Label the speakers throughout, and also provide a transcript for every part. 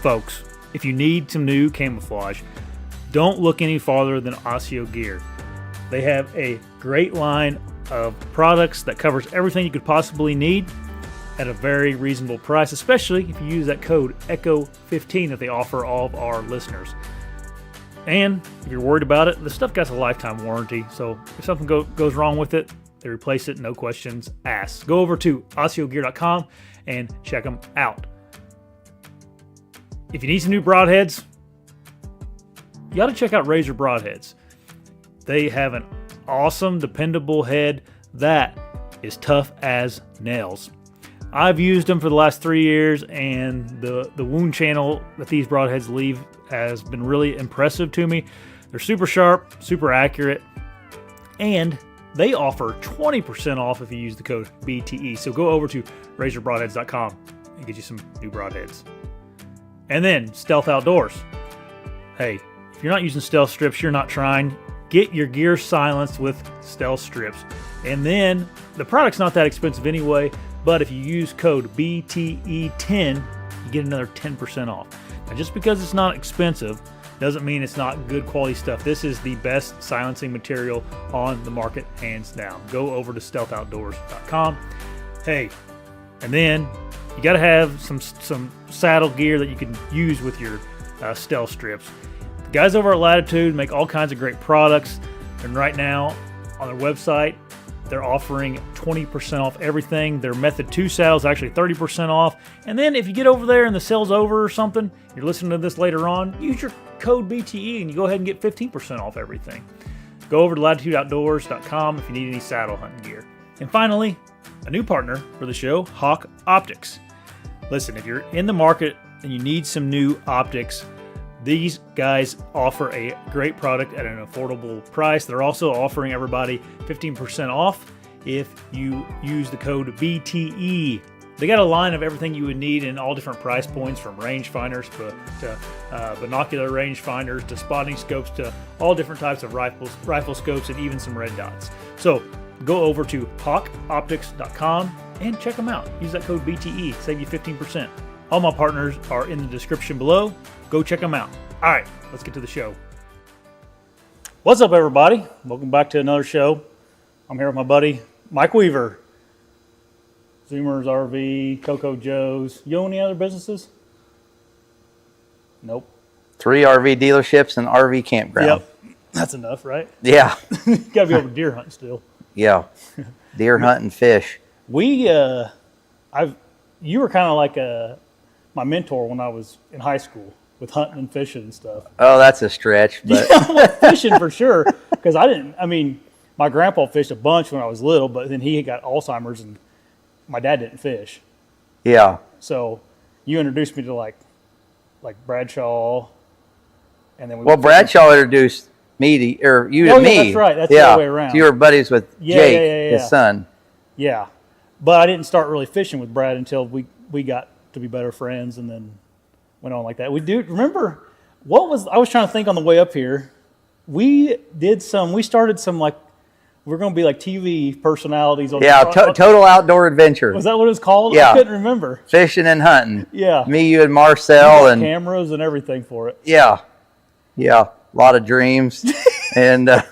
Speaker 1: Folks, if you need some new camouflage, don't look any farther than ASIO gear. They have a great line of products that covers everything you could possibly need at a very reasonable price, especially if you use that code ECHO15 that they offer all of our listeners. And if you're worried about it, the stuff got a lifetime warranty, so if something goes wrong with it, they replace it, no questions asked. Go over to ASIOgear.com and check them out. If you need some new broadheads, you got to check out Razor Broadheads. They have an awesome, dependable head that is tough as nails. I've used them for the last 3 years, and the wound channel that these broadheads leave has been really impressive to me. They're super sharp, super accurate, and they offer 20% off if you use the code BTE. So go over to razorbroadheads.com and get you some new broadheads. And then Stealth Outdoors. Hey, if you're not using stealth strips, you're not trying. Get your gear silenced with stealth strips. And then the product's not that expensive anyway, but if you use code BTE10, you get another 10% off. Now, just because it's not expensive doesn't mean it's not good quality stuff. This is the best silencing material on the market, hands down. Go over to stealthoutdoors.com. Hey, and then you got to have some saddle gear that you can use with your stealth strips. The guys over at Latitude make all kinds of great products, and right now on their website they're offering 20% off everything. Their Method 2 saddle is actually 30% off. And then if you get over there and the sale's over or something, you're listening to this later on, use your code BTE and you go ahead and get 15% off everything. Go over to latitudeoutdoors.com if you need any saddle hunting gear. And finally, a new partner for the show, Hawk Optics. Listen, if you're in the market and you need some new optics, these guys offer a great product at an affordable price. They're also offering everybody 15% off if you use the code BTE. They got a line of everything you would need in all different price points, from rangefinders to binocular rangefinders to spotting scopes to all different types of rifle scopes and even some red dots. So go over to hawkoptics.com and check them out. Use that code BTE, save you 15%. All my partners are in the description below. Go check them out. All right, let's get to the show. What's up, everybody? Welcome back to another show. I'm here with my buddy, Mike Weaver. Zoomers RV, Coco Joe's. You own any other businesses? Nope.
Speaker 2: 3 RV dealerships and RV campground.
Speaker 1: Yep. That's enough, right?
Speaker 2: Yeah.
Speaker 1: You got to be able to deer hunt still.
Speaker 2: Yeah. Deer hunt and fish.
Speaker 1: You were kind of like my mentor when I was in high school with hunting and fishing and stuff.
Speaker 2: Oh, that's a stretch, but
Speaker 1: fishing for sure. Because my grandpa fished a bunch when I was little, but then he got Alzheimer's and my dad didn't fish.
Speaker 2: Yeah.
Speaker 1: So you introduced me to like Bradshaw, and then
Speaker 2: Bradshaw introduced me to you to me.
Speaker 1: That's right. That's the other way around.
Speaker 2: So you were buddies with Jake, his son.
Speaker 1: Yeah, but I didn't start really fishing with Brad until we got to be better friends, and then went on like that. Remember I was trying to think on the way up here. We started some we're going to be like TV personalities.
Speaker 2: Total Outdoor Adventure.
Speaker 1: Was that what it was called?
Speaker 2: Yeah.
Speaker 1: I couldn't remember.
Speaker 2: Fishing and hunting.
Speaker 1: Yeah.
Speaker 2: Me, you, and Marcel. And
Speaker 1: cameras and everything for it.
Speaker 2: Yeah. Yeah. A lot of dreams. And then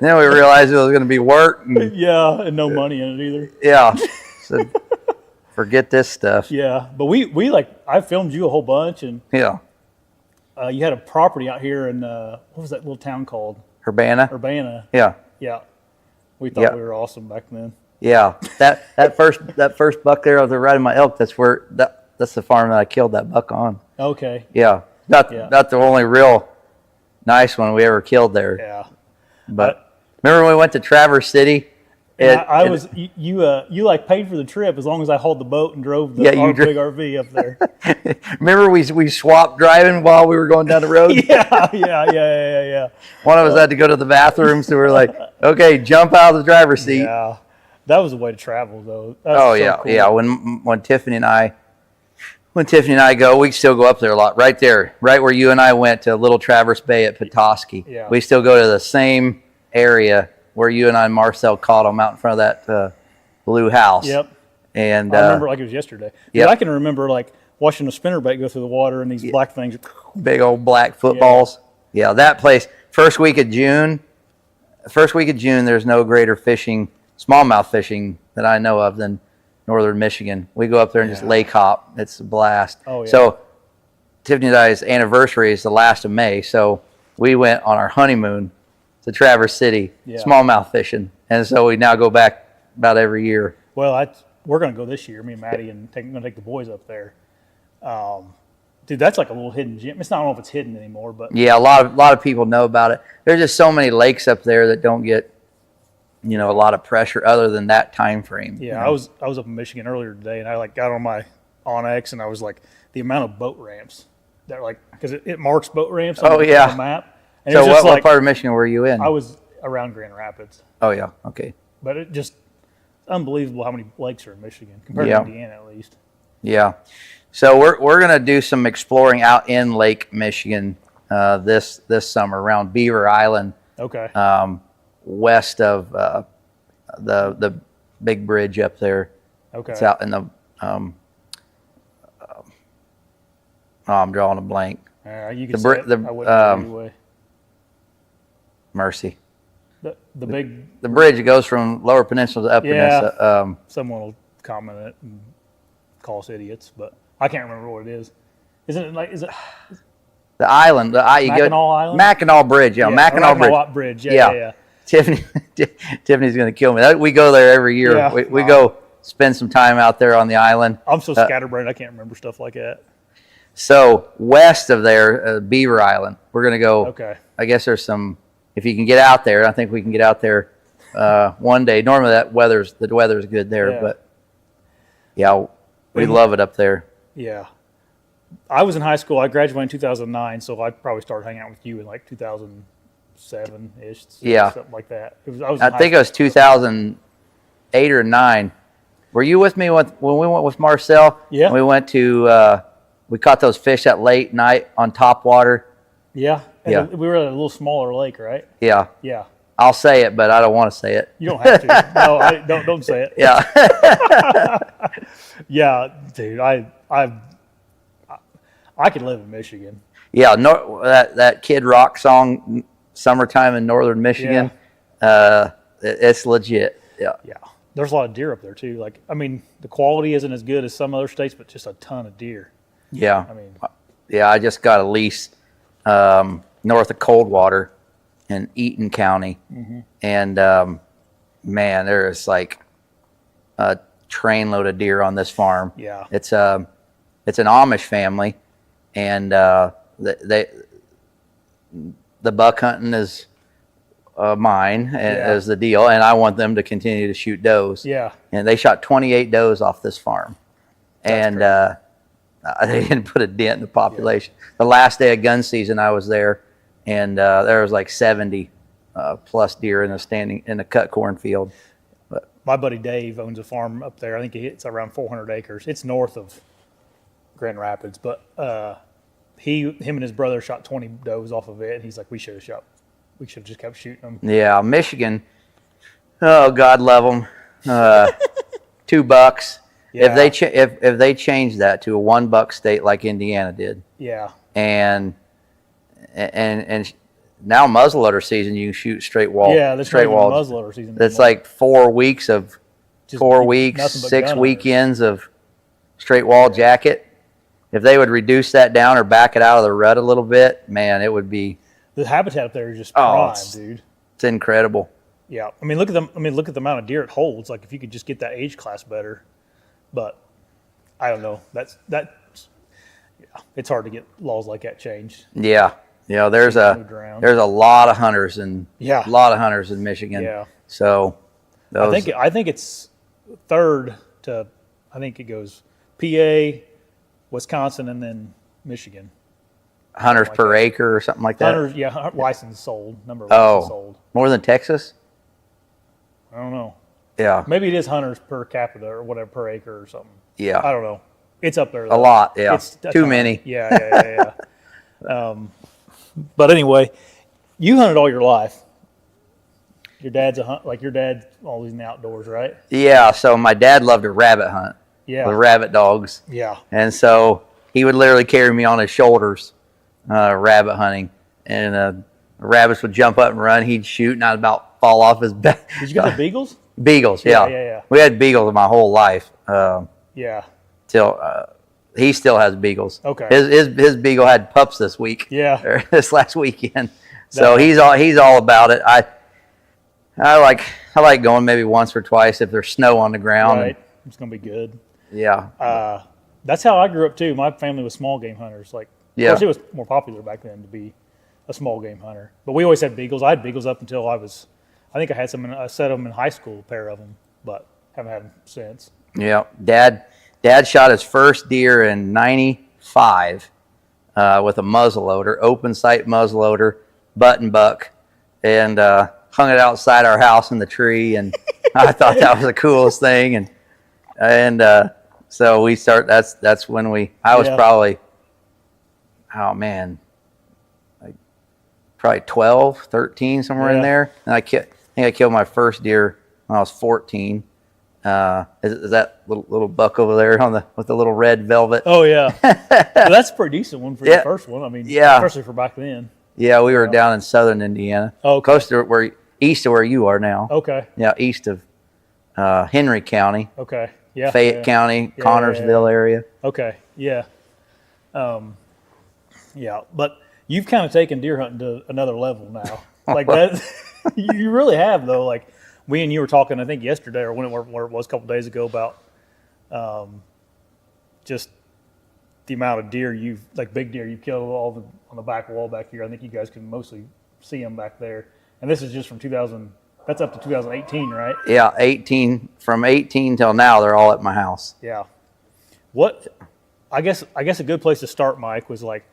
Speaker 2: we realized it was going to be work.
Speaker 1: And no money in it either.
Speaker 2: Yeah. So forget this stuff.
Speaker 1: Yeah. But I filmed you a whole bunch. And
Speaker 2: yeah.
Speaker 1: You had a property out here in, what was that little town called?
Speaker 2: Urbana. Yeah.
Speaker 1: Yeah. We thought we were awesome back then.
Speaker 2: Yeah. That first buck there, I was riding my elk. That's the farm that I killed that buck on.
Speaker 1: Okay.
Speaker 2: Yeah. Not the only real nice one we ever killed there.
Speaker 1: Yeah.
Speaker 2: But remember when we went to Traverse City?
Speaker 1: You paid for the trip as long as I hauled the boat and drove big RV up there.
Speaker 2: Remember we swapped driving while we were going down the road?
Speaker 1: Yeah.
Speaker 2: One of us had to go to the bathroom, so we were like, okay, jump out of the driver's seat.
Speaker 1: Yeah, that was a way to travel, though.
Speaker 2: Cool. Yeah. When Tiffany and I go, we still go up there a lot. Right there, right where you and I went to Little Traverse Bay at Petoskey.
Speaker 1: Yeah.
Speaker 2: We still go to the same area where you and I and Marcel caught them out in front of that blue house.
Speaker 1: Yep.
Speaker 2: And
Speaker 1: I remember like it was yesterday.
Speaker 2: Yeah.
Speaker 1: I can remember watching a spinnerbait go through the water and these black things.
Speaker 2: Big old black footballs. Yeah, that place. First week of June, there's no greater fishing, smallmouth fishing that I know of than northern Michigan. We go up there and just lake hop. It's a blast.
Speaker 1: Oh, yeah.
Speaker 2: So Tiffany and I's anniversary is the last of May, so we went on our honeymoon to Traverse City, smallmouth fishing, and so we now go back about every year.
Speaker 1: Well, we're going to go this year. Me and Maddie and going to take the boys up there. Dude, that's like a little hidden gem. I don't know if it's hidden anymore, but
Speaker 2: yeah, a lot of people know about it. There's just so many lakes up there that don't get, a lot of pressure other than that time frame.
Speaker 1: Yeah, I was up in Michigan earlier today, and I got on my Onyx, and I was like, the amount of boat ramps that because it marks boat ramps on the map. And
Speaker 2: so what part of Michigan were you in?
Speaker 1: I was around Grand Rapids.
Speaker 2: Oh yeah, okay.
Speaker 1: But it just unbelievable how many lakes are in Michigan compared to Indiana at least.
Speaker 2: Yeah. So we're gonna do some exploring out in Lake Michigan this summer around Beaver Island. Okay. West of the big bridge up there.
Speaker 1: Okay.
Speaker 2: It's out in the I'm drawing a blank.
Speaker 1: You can say it. I wouldn't know anyway.
Speaker 2: Mercy.
Speaker 1: The
Speaker 2: bridge that goes from Lower Peninsula to Upper Peninsula.
Speaker 1: Someone will comment it and call us idiots, but I can't remember what it is. Isn't it is it
Speaker 2: the island?
Speaker 1: Mackinac Island?
Speaker 2: Mackinac Bridge,
Speaker 1: Mackinac Bridge. Yeah.
Speaker 2: Tiffany's going to kill me. We go there every year. Yeah. We go spend some time out there on the island.
Speaker 1: I'm so scatterbrained, I can't remember stuff like that.
Speaker 2: So west of there, Beaver Island, we're going to go. Okay. I guess there's some. If you can get out there, I think we can get out there one day. Normally the weather's good there, but we love it up there.
Speaker 1: Yeah. I was in high school. I graduated in 2009, so I probably started hanging out with you in like 2007-ish.
Speaker 2: Yeah.
Speaker 1: Something like that.
Speaker 2: I think it was 2008 or 9. Were you with me when we went with Marcel?
Speaker 1: Yeah.
Speaker 2: We went to, we caught those fish that late night on top water.
Speaker 1: Yeah. And we were at a little smaller lake, right?
Speaker 2: Yeah.
Speaker 1: Yeah.
Speaker 2: I'll say it, but I don't want to say it.
Speaker 1: You don't have to. No, don't say it.
Speaker 2: Yeah.
Speaker 1: Yeah, dude. I could live in Michigan.
Speaker 2: Yeah, that Kid Rock song, "Summertime in Northern Michigan," it's legit. Yeah.
Speaker 1: Yeah. There's a lot of deer up there too. The quality isn't as good as some other states, but just a ton of deer.
Speaker 2: Yeah. I just got a lease north of Coldwater in Eaton County, and man, there is like a trainload of deer on this farm.
Speaker 1: Yeah.
Speaker 2: It's an Amish family, and the buck hunting is mine is the deal, and I want them to continue to shoot does.
Speaker 1: Yeah.
Speaker 2: And they shot 28 does off this farm.
Speaker 1: That's
Speaker 2: and they didn't put a dent in the population. Yeah. The last day of gun season I was there, and there was like 70 plus deer in the cut cornfield. But
Speaker 1: my buddy Dave owns a farm up there. I think it's around 400 acres. It's north of Grand Rapids, but him and his brother shot 20 does off of it, and he's like, we should have just kept shooting them.
Speaker 2: Yeah, Michigan. Oh, God love them. $2. Yeah. If they change that to a $1 state like Indiana did.
Speaker 1: Yeah.
Speaker 2: And now muzzleloader season, you can shoot straight wall.
Speaker 1: Yeah, that's straight wall muzzleloader season.
Speaker 2: That's like 4 weeks of 6 weekends of straight wall jacket. If they would reduce that down or back it out of the rut a little bit, man, it would be.
Speaker 1: The habitat up there is just prime, dude.
Speaker 2: It's incredible.
Speaker 1: Yeah, look at them. Look at the amount of deer it holds. Like if you could just get that age class better, but I don't know. It's hard to get laws like that changed.
Speaker 2: Yeah, there's a lot of hunters in Michigan.
Speaker 1: Yeah.
Speaker 2: So
Speaker 1: I think it's third to. I think it goes PA, Wisconsin, and then Michigan.
Speaker 2: Hunters per acre or something like that?
Speaker 1: Hunters, license sold. Number of licenses sold.
Speaker 2: More than Texas?
Speaker 1: I don't know.
Speaker 2: Yeah.
Speaker 1: Maybe it is hunters per capita or whatever, per acre or something.
Speaker 2: Yeah.
Speaker 1: I don't know. It's up there, though.
Speaker 2: A lot, yeah. It's too many.
Speaker 1: Yeah. But anyway, you hunted all your life. Your dad's always in the outdoors, right?
Speaker 2: Yeah, so my dad loved to rabbit hunt.
Speaker 1: Yeah.
Speaker 2: the rabbit dogs.
Speaker 1: Yeah.
Speaker 2: And so he would literally carry me on his shoulders, rabbit hunting, and rabbits would jump up and run. He'd shoot, and I'd about fall off his back.
Speaker 1: Did you get the beagles?
Speaker 2: Beagles, yeah.
Speaker 1: Yeah.
Speaker 2: We had beagles my whole life.
Speaker 1: Yeah.
Speaker 2: Till he still has beagles.
Speaker 1: Okay.
Speaker 2: His beagle had pups this week.
Speaker 1: Yeah.
Speaker 2: Or this last weekend. So he's all about it. I like going maybe once or twice if there's snow on the ground.
Speaker 1: Right. It's gonna be good.
Speaker 2: Yeah.
Speaker 1: That's how I grew up too. My family was small game hunters. Like, of course, it was more popular back then to be a small game hunter. But we always had beagles. I had beagles up until I think I had some. I set them in high school, a pair of them, but haven't had them since.
Speaker 2: Yeah. Dad shot his first deer in '95 with a muzzleloader, open sight muzzleloader, button buck, and hung it outside our house in the tree. And I thought that was the coolest thing. And so we start. That's when I was probably, oh man, like probably 12, 13, somewhere in there. And I think I killed my first deer when I was 14. Is that little buck over there with the little red velvet?
Speaker 1: Oh yeah, well, that's a pretty decent one for the first one. I mean, especially for back then.
Speaker 2: Yeah, we were down in southern Indiana, close to east of where you are now.
Speaker 1: Okay.
Speaker 2: Yeah, east of Henry County.
Speaker 1: Okay. Yeah.
Speaker 2: Fayette County, Connorsville area.
Speaker 1: Okay. Yeah. Yeah, but you've kind of taken deer hunting to another level now. Like that, you really have though. Like we and you were talking, I think yesterday or when it was a couple days ago about just the amount of deer big deer you've killed on the back wall back here. I think you guys can mostly see them back there. And this is just from 2000. That's up to 2018, right?
Speaker 2: Yeah, 18. From 18 till now, they're all at my house.
Speaker 1: Yeah. What? I guess a good place to start, Mike, was like,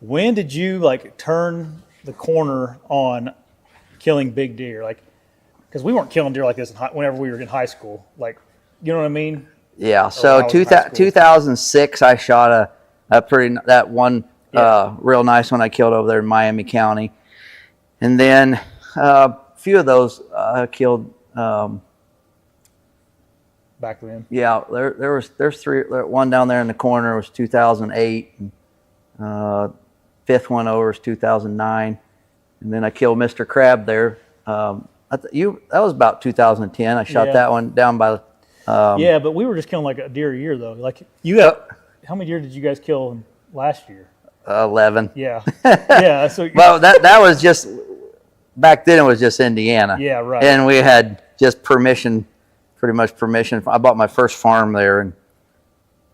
Speaker 1: when did you like turn the corner on killing big deer? Like, because we weren't killing deer like this whenever we were in high school. Like, you know what I mean?
Speaker 2: Yeah. So 2006, I shot that one real nice one I killed over there in Miami County, and then a few of those I killed.
Speaker 1: Back then. Yeah,
Speaker 2: there's three. One down there in the corner was 2008. And, fifth one over was 2009, and then I killed Mr. Crab there. That was about 2010. I shot that one down by.
Speaker 1: Yeah, but we were just killing like a deer a year though. Like how many deer did you guys kill last year?
Speaker 2: 11.
Speaker 1: Yeah. Yeah. So
Speaker 2: well, that was just back then. It was just Indiana.
Speaker 1: Yeah, right.
Speaker 2: And we had just permission. Pretty much permission. I bought my first farm there, and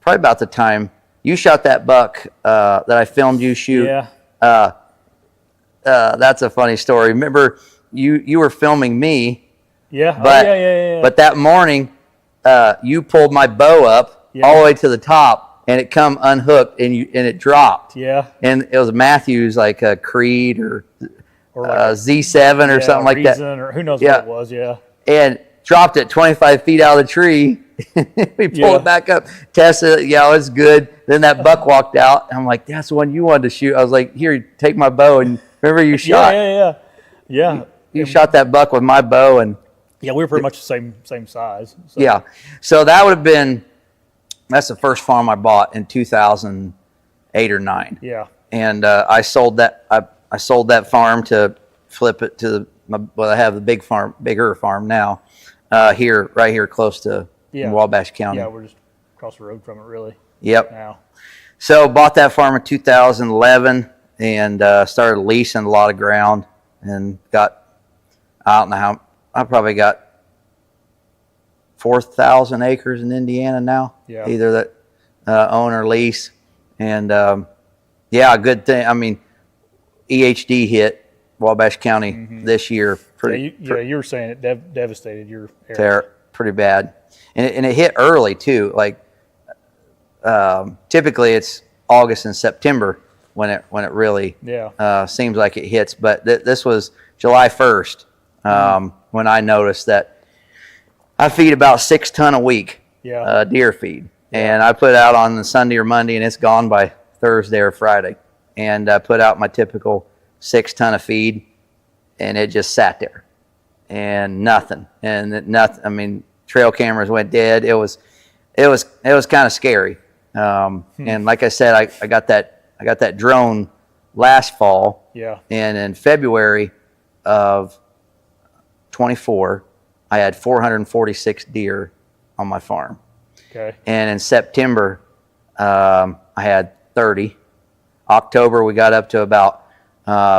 Speaker 2: probably about the time you shot that buck that I filmed you shoot.
Speaker 1: Yeah.
Speaker 2: That's a funny story. Remember, you were filming me.
Speaker 1: Yeah.
Speaker 2: But,
Speaker 1: yeah.
Speaker 2: But that morning, you pulled my bow up all the way to the top, and it come unhooked, and it dropped.
Speaker 1: Yeah.
Speaker 2: And it was Matthews, like a Creed or like Z7 or something like that.
Speaker 1: Or who knows what it was. Yeah.
Speaker 2: And dropped it 25 feet out of the tree. We pulled it back up, tested it. Yeah, it was good. Then that buck walked out. And I'm like, that's the one you wanted to shoot. I was like, here, take my bow. And remember you shot.
Speaker 1: Yeah.
Speaker 2: You shot that buck with my bow. And
Speaker 1: yeah, we were pretty much the same size. So.
Speaker 2: Yeah. So that would have been, that's the first farm I bought in 2008 or 9.
Speaker 1: Yeah.
Speaker 2: And I sold that. I sold that farm to flip it to I have the bigger farm now. Right here close to Wabash County.
Speaker 1: Yeah, we're just across the road from it, really.
Speaker 2: Yep.
Speaker 1: Now.
Speaker 2: So bought that farm in 2011 and started leasing a lot of ground and got, I don't know how, I probably got 4,000 acres in Indiana now.
Speaker 1: Yeah.
Speaker 2: Either that own or lease. And a good thing. I mean, EHD hit Wabash County this year.
Speaker 1: You were saying it devastated your area.
Speaker 2: Pretty bad, and it hit early too. Like typically it's August and September when it really seems like it hits. But this was July 1st when I noticed that I feed about 6 ton a week deer feed, and I put out on the Sunday or Monday, and it's gone by Thursday or Friday, and I put out my typical 6 ton of feed. And it just sat there, and nothing. I mean, trail cameras went dead. It was it was kind of scary. And like I said, I got that drone last fall.
Speaker 1: Yeah.
Speaker 2: And in February of 24, I had 446 deer on my farm.
Speaker 1: Okay.
Speaker 2: And in September, I had 30. October, we got up to about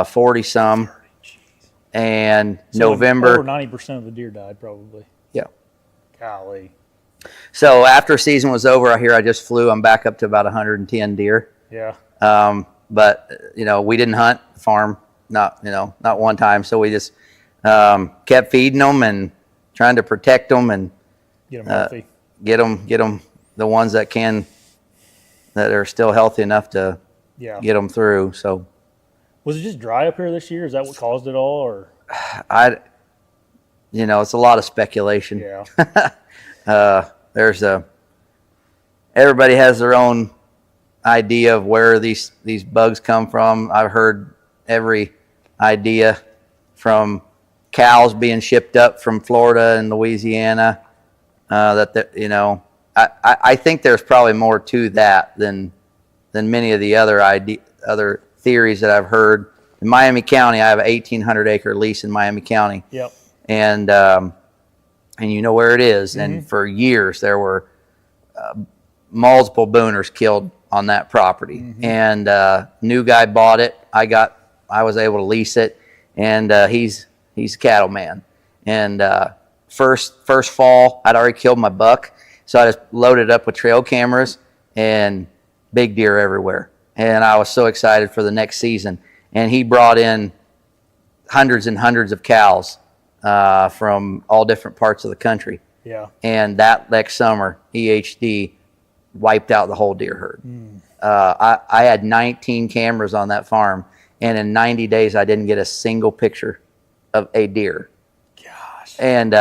Speaker 2: 40 some. And so November,
Speaker 1: over 90% of the deer died, probably.
Speaker 2: Yeah.
Speaker 1: Golly.
Speaker 2: So after season was over, I just flew. I'm back up to about 110 deer.
Speaker 1: Yeah.
Speaker 2: But we didn't hunt the farm, not one time. So we just kept feeding them and trying to protect them and
Speaker 1: get them healthy.
Speaker 2: Get them the ones that are still healthy enough to get them through. So
Speaker 1: was it just dry up here this year? Is that what caused it all, or?
Speaker 2: It's a lot of speculation.
Speaker 1: Yeah.
Speaker 2: Everybody has their own idea of where these bugs come from. I've heard every idea from cows being shipped up from Florida and Louisiana. I think there's probably more to that than many of the other theories that I've heard. In Miami County, I have an 1,800 acre lease in Miami County.
Speaker 1: Yep. And
Speaker 2: you know where it is. Mm-hmm. And for years there were multiple booners killed on that property. Mm-hmm. And new guy bought it. I was able to lease it, and he's a cattleman. And first fall, I'd already killed my buck, so I just loaded up with trail cameras and big deer everywhere. And I was so excited for the next season. And he brought in hundreds and hundreds of cows from all different parts of the country.
Speaker 1: Yeah.
Speaker 2: And that next summer, EHD wiped out the whole deer herd. I had 19 cameras on that farm, and in 90 days, I didn't get a single picture of a deer.
Speaker 1: Gosh.
Speaker 2: And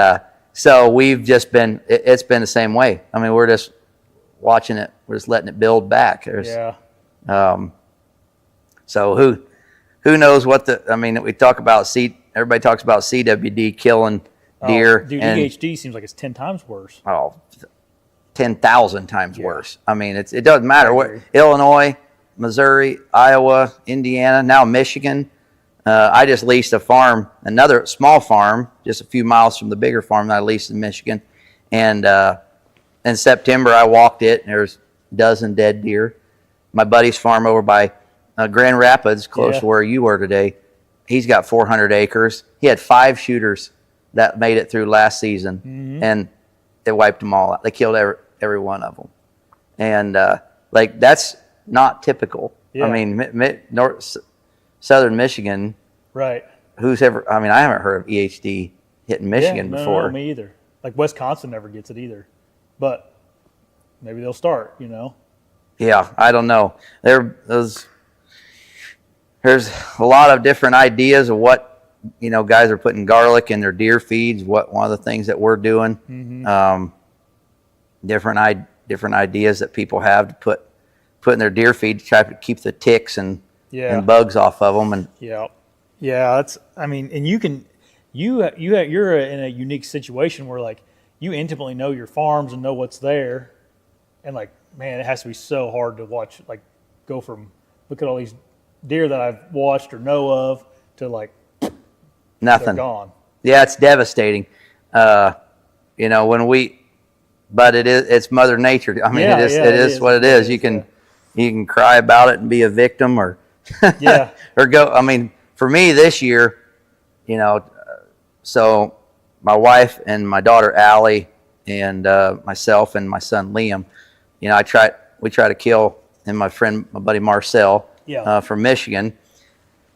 Speaker 2: so we've just been, it's been the same way. I mean, we're just watching it. We're just letting it build back. So who knows what we talk about everybody talks about CWD killing deer.
Speaker 1: Dude, EHD seems like it's 10 times worse.
Speaker 2: 10,000 times worse. I mean, it doesn't matter what, Illinois, Missouri, Iowa, Indiana, now Michigan. I just leased a farm, another small farm, just a few miles from the bigger farm that I leased in Michigan. And in September, I walked it, and there's a dozen dead deer. My buddy's farm over by Grand Rapids, close to where you were today, he's got 400 acres. He had 5 shooters that made it through last season, and they wiped them all out. They killed every one of them. And that's not typical. Yeah. I mean, southern Michigan.
Speaker 1: Right.
Speaker 2: I haven't heard of EHD hitting Michigan before.
Speaker 1: No, me either. Like Wisconsin never gets it either. But maybe they'll start,
Speaker 2: Yeah, I don't know. There's a lot of different ideas of what, guys are putting garlic in their deer feeds. One of the things that we're doing, different ideas that people have to put in their deer feed to try to keep the ticks and bugs off of them. And
Speaker 1: and you're in a unique situation where like you intimately know your farms and know what's there, and like, man, it has to be so hard to watch, like, go from look at all these deer that I've watched or know of to like
Speaker 2: nothing.
Speaker 1: They're gone.
Speaker 2: Yeah, it's devastating. But it's Mother Nature. I mean, it is what it is. You can cry about it and be a victim, or or go. I mean, for me this year, so my wife and my daughter Allie and myself and my son Liam, we try to kill, and my buddy Marcel from Michigan,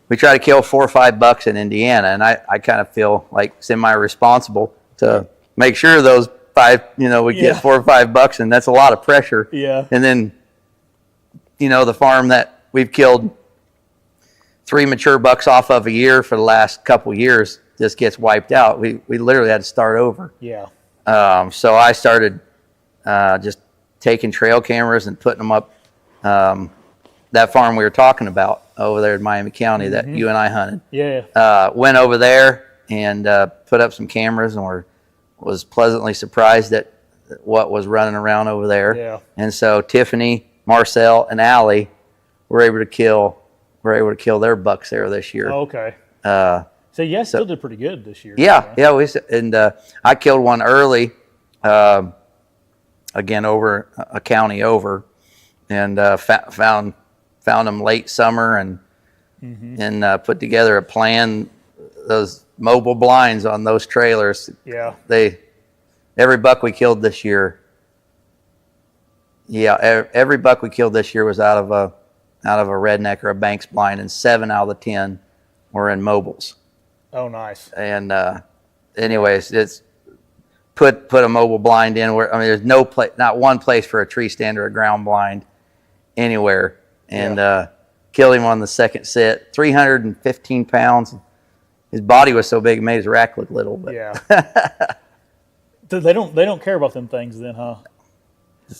Speaker 2: we try to kill 4 or 5 bucks in Indiana, and I kind of feel like semi-responsible to make sure those 5, we get 4 or 5 bucks, and that's a lot of pressure.
Speaker 1: Yeah.
Speaker 2: And then, the farm that we've killed 3 mature bucks off of a year for the last couple years just gets wiped out. We literally had to start over.
Speaker 1: Yeah.
Speaker 2: So I started just taking trail cameras and putting them up. That farm we were talking about over there in Miami County that you and I hunted.
Speaker 1: Yeah.
Speaker 2: Went over there and put up some cameras, and was pleasantly surprised that what was running around over there.
Speaker 1: Yeah.
Speaker 2: And so Tiffany, Marcel, and Allie were able to kill their bucks there this year.
Speaker 1: Oh, okay. So you guys still did pretty good this year.
Speaker 2: Yeah, yeah. I killed one early, again over a county over, and found them late summer and put together a plan. Those mobile blinds on those trailers.
Speaker 1: Yeah.
Speaker 2: Every buck we killed this year. Yeah, every buck we killed this year was out of a redneck or a Banks blind, and 7 out of the 10 were in mobiles.
Speaker 1: Oh, nice.
Speaker 2: And anyways, it's put a mobile blind in where, I mean, there's no place, not one place for a tree stand or a ground blind anywhere. And killed him on the second sit. 315 pounds. His body was so big it made his rack look little. But.
Speaker 1: Yeah. They don't care about them things then, huh?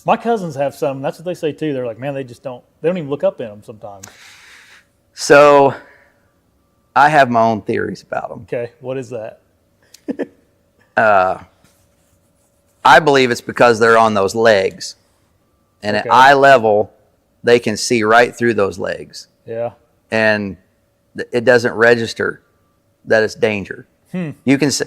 Speaker 1: My cousins have some. That's what they say too. They're like, man, they don't even look up in them sometimes.
Speaker 2: So I have my own theories about them.
Speaker 1: Okay, what is that?
Speaker 2: I believe it's because they're on those legs, and at eye level, they can see right through those legs.
Speaker 1: Yeah.
Speaker 2: And it doesn't register that it's danger. You can see,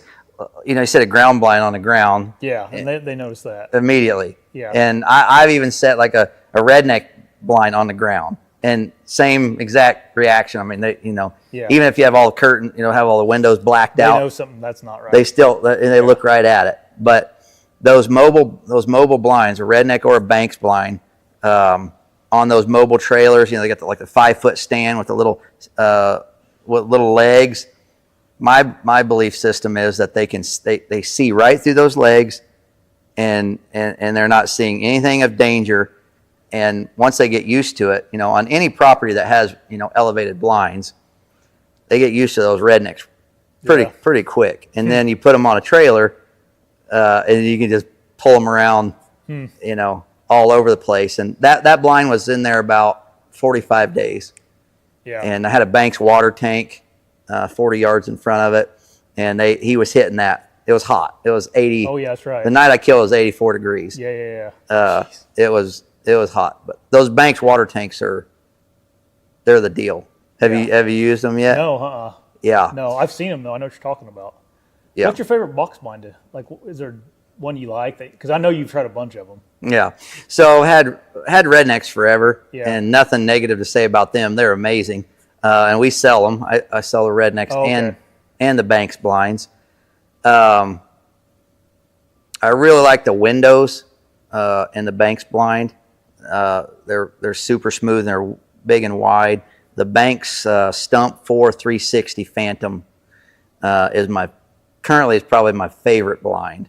Speaker 2: you set a ground blind on the ground.
Speaker 1: Yeah, and they notice that
Speaker 2: immediately.
Speaker 1: Yeah.
Speaker 2: And I've even set like a redneck blind on the ground, and same exact reaction. I mean, even if you have all the curtain, have all the windows blacked out,
Speaker 1: they know something that's not right.
Speaker 2: They still look right at it. But those mobile blinds, a redneck or a Banks blind, on those mobile trailers, they got the 5-foot stand with the little legs. My belief system is that they see right through those legs, and they're not seeing anything of danger. And once they get used to it, on any property that has elevated blinds, they get used to those rednecks pretty quick. And then you put them on a trailer, and you can just pull them around, all over the place. And that blind was in there about 45 days.
Speaker 1: Yeah.
Speaker 2: And I had a Banks water tank 40 yards in front of it, and he was hitting that. It was hot. It was 80.
Speaker 1: Oh, yeah, that's right.
Speaker 2: The night I killed it was 84 degrees.
Speaker 1: Yeah.
Speaker 2: It was hot. But those Banks water tanks they're the deal. Have you used them yet?
Speaker 1: No,
Speaker 2: Yeah.
Speaker 1: No, I've seen them though. I know what you're talking about.
Speaker 2: Yeah.
Speaker 1: What's your favorite box blind? Like, is there one you like? Because I know you've tried a bunch of them.
Speaker 2: Yeah. So had rednecks forever,
Speaker 1: Yeah.
Speaker 2: and nothing negative to say about them. They're amazing, and we sell them. I sell the rednecks and the Banks blinds. I really like the windows in the Banks blind. They're super smooth and they're big and wide. The Banks Stump 4 360 Phantom is probably my favorite blind.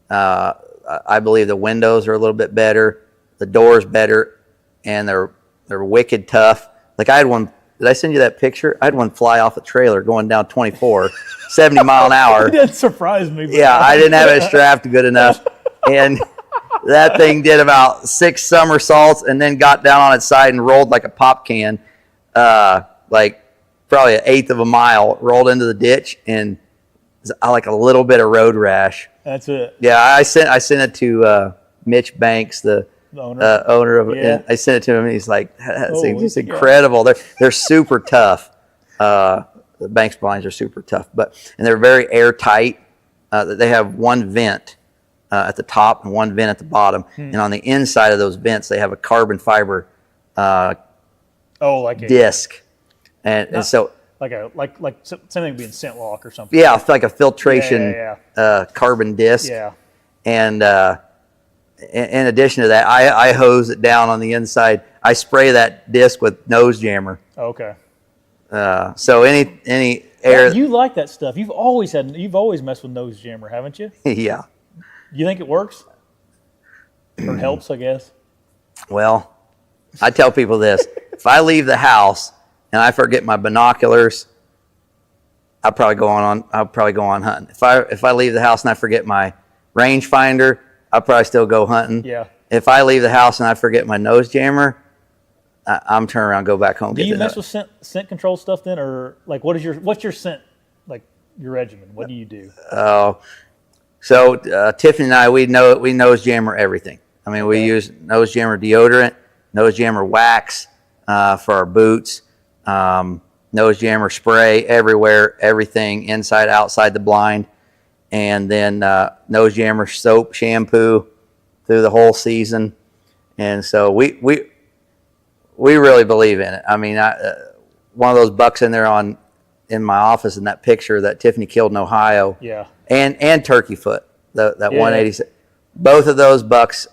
Speaker 2: I believe the windows are a little bit better, the doors better, and they're wicked tough. Like I had one. Did I send you that picture? I had one fly off a trailer going down 24, 70 mile an hour.
Speaker 1: It didn't surprise me.
Speaker 2: Yeah, I didn't have it strapped good enough, and that thing did about 6 somersaults and then got down on its side and rolled like a pop can, like probably 1/8 of a mile. Rolled into the ditch and like a little bit of road rash.
Speaker 1: That's it.
Speaker 2: Yeah, I sent it to Mitch Banks, the owner of it.
Speaker 1: Yeah.
Speaker 2: I sent it to him, and he's like, "That's just incredible." They're super tough. The Banks blinds are super tough, and they're very airtight. They have one vent at the top and one vent at the bottom, and on the inside of those vents, they have a carbon fiber disc, and so.
Speaker 1: Like something being scent lock or something.
Speaker 2: Yeah, like a filtration carbon disc.
Speaker 1: Yeah.
Speaker 2: And in addition to that, I hose it down on the inside. I spray that disc with nose jammer.
Speaker 1: Okay.
Speaker 2: So any air.
Speaker 1: Yeah, you like that stuff. You've always messed with nose jammer, haven't you?
Speaker 2: Yeah.
Speaker 1: You think it works? Or helps, I guess?
Speaker 2: Well, I tell people this: if I leave the house and I forget my binoculars, I'll probably go on hunting. If I leave the house and I forget my rangefinder, I'll probably still go hunting.
Speaker 1: Yeah.
Speaker 2: If I leave the house and I forget my nose jammer, I'm turning around and go back home.
Speaker 1: Do you mess with scent control stuff then, or like what's your scent, like your regimen? What do you do?
Speaker 2: So Tiffany and I, we nose jammer everything. I mean, we use nose jammer deodorant, nose jammer wax for our boots, nose jammer spray everywhere, everything inside, outside the blind, and then nose jammer soap, shampoo through the whole season. And so we really believe in it. I mean, one of those bucks in there in my office in that picture that Tiffany killed in Ohio.
Speaker 1: Yeah.
Speaker 2: And turkey foot, that 186. Both of those bucks,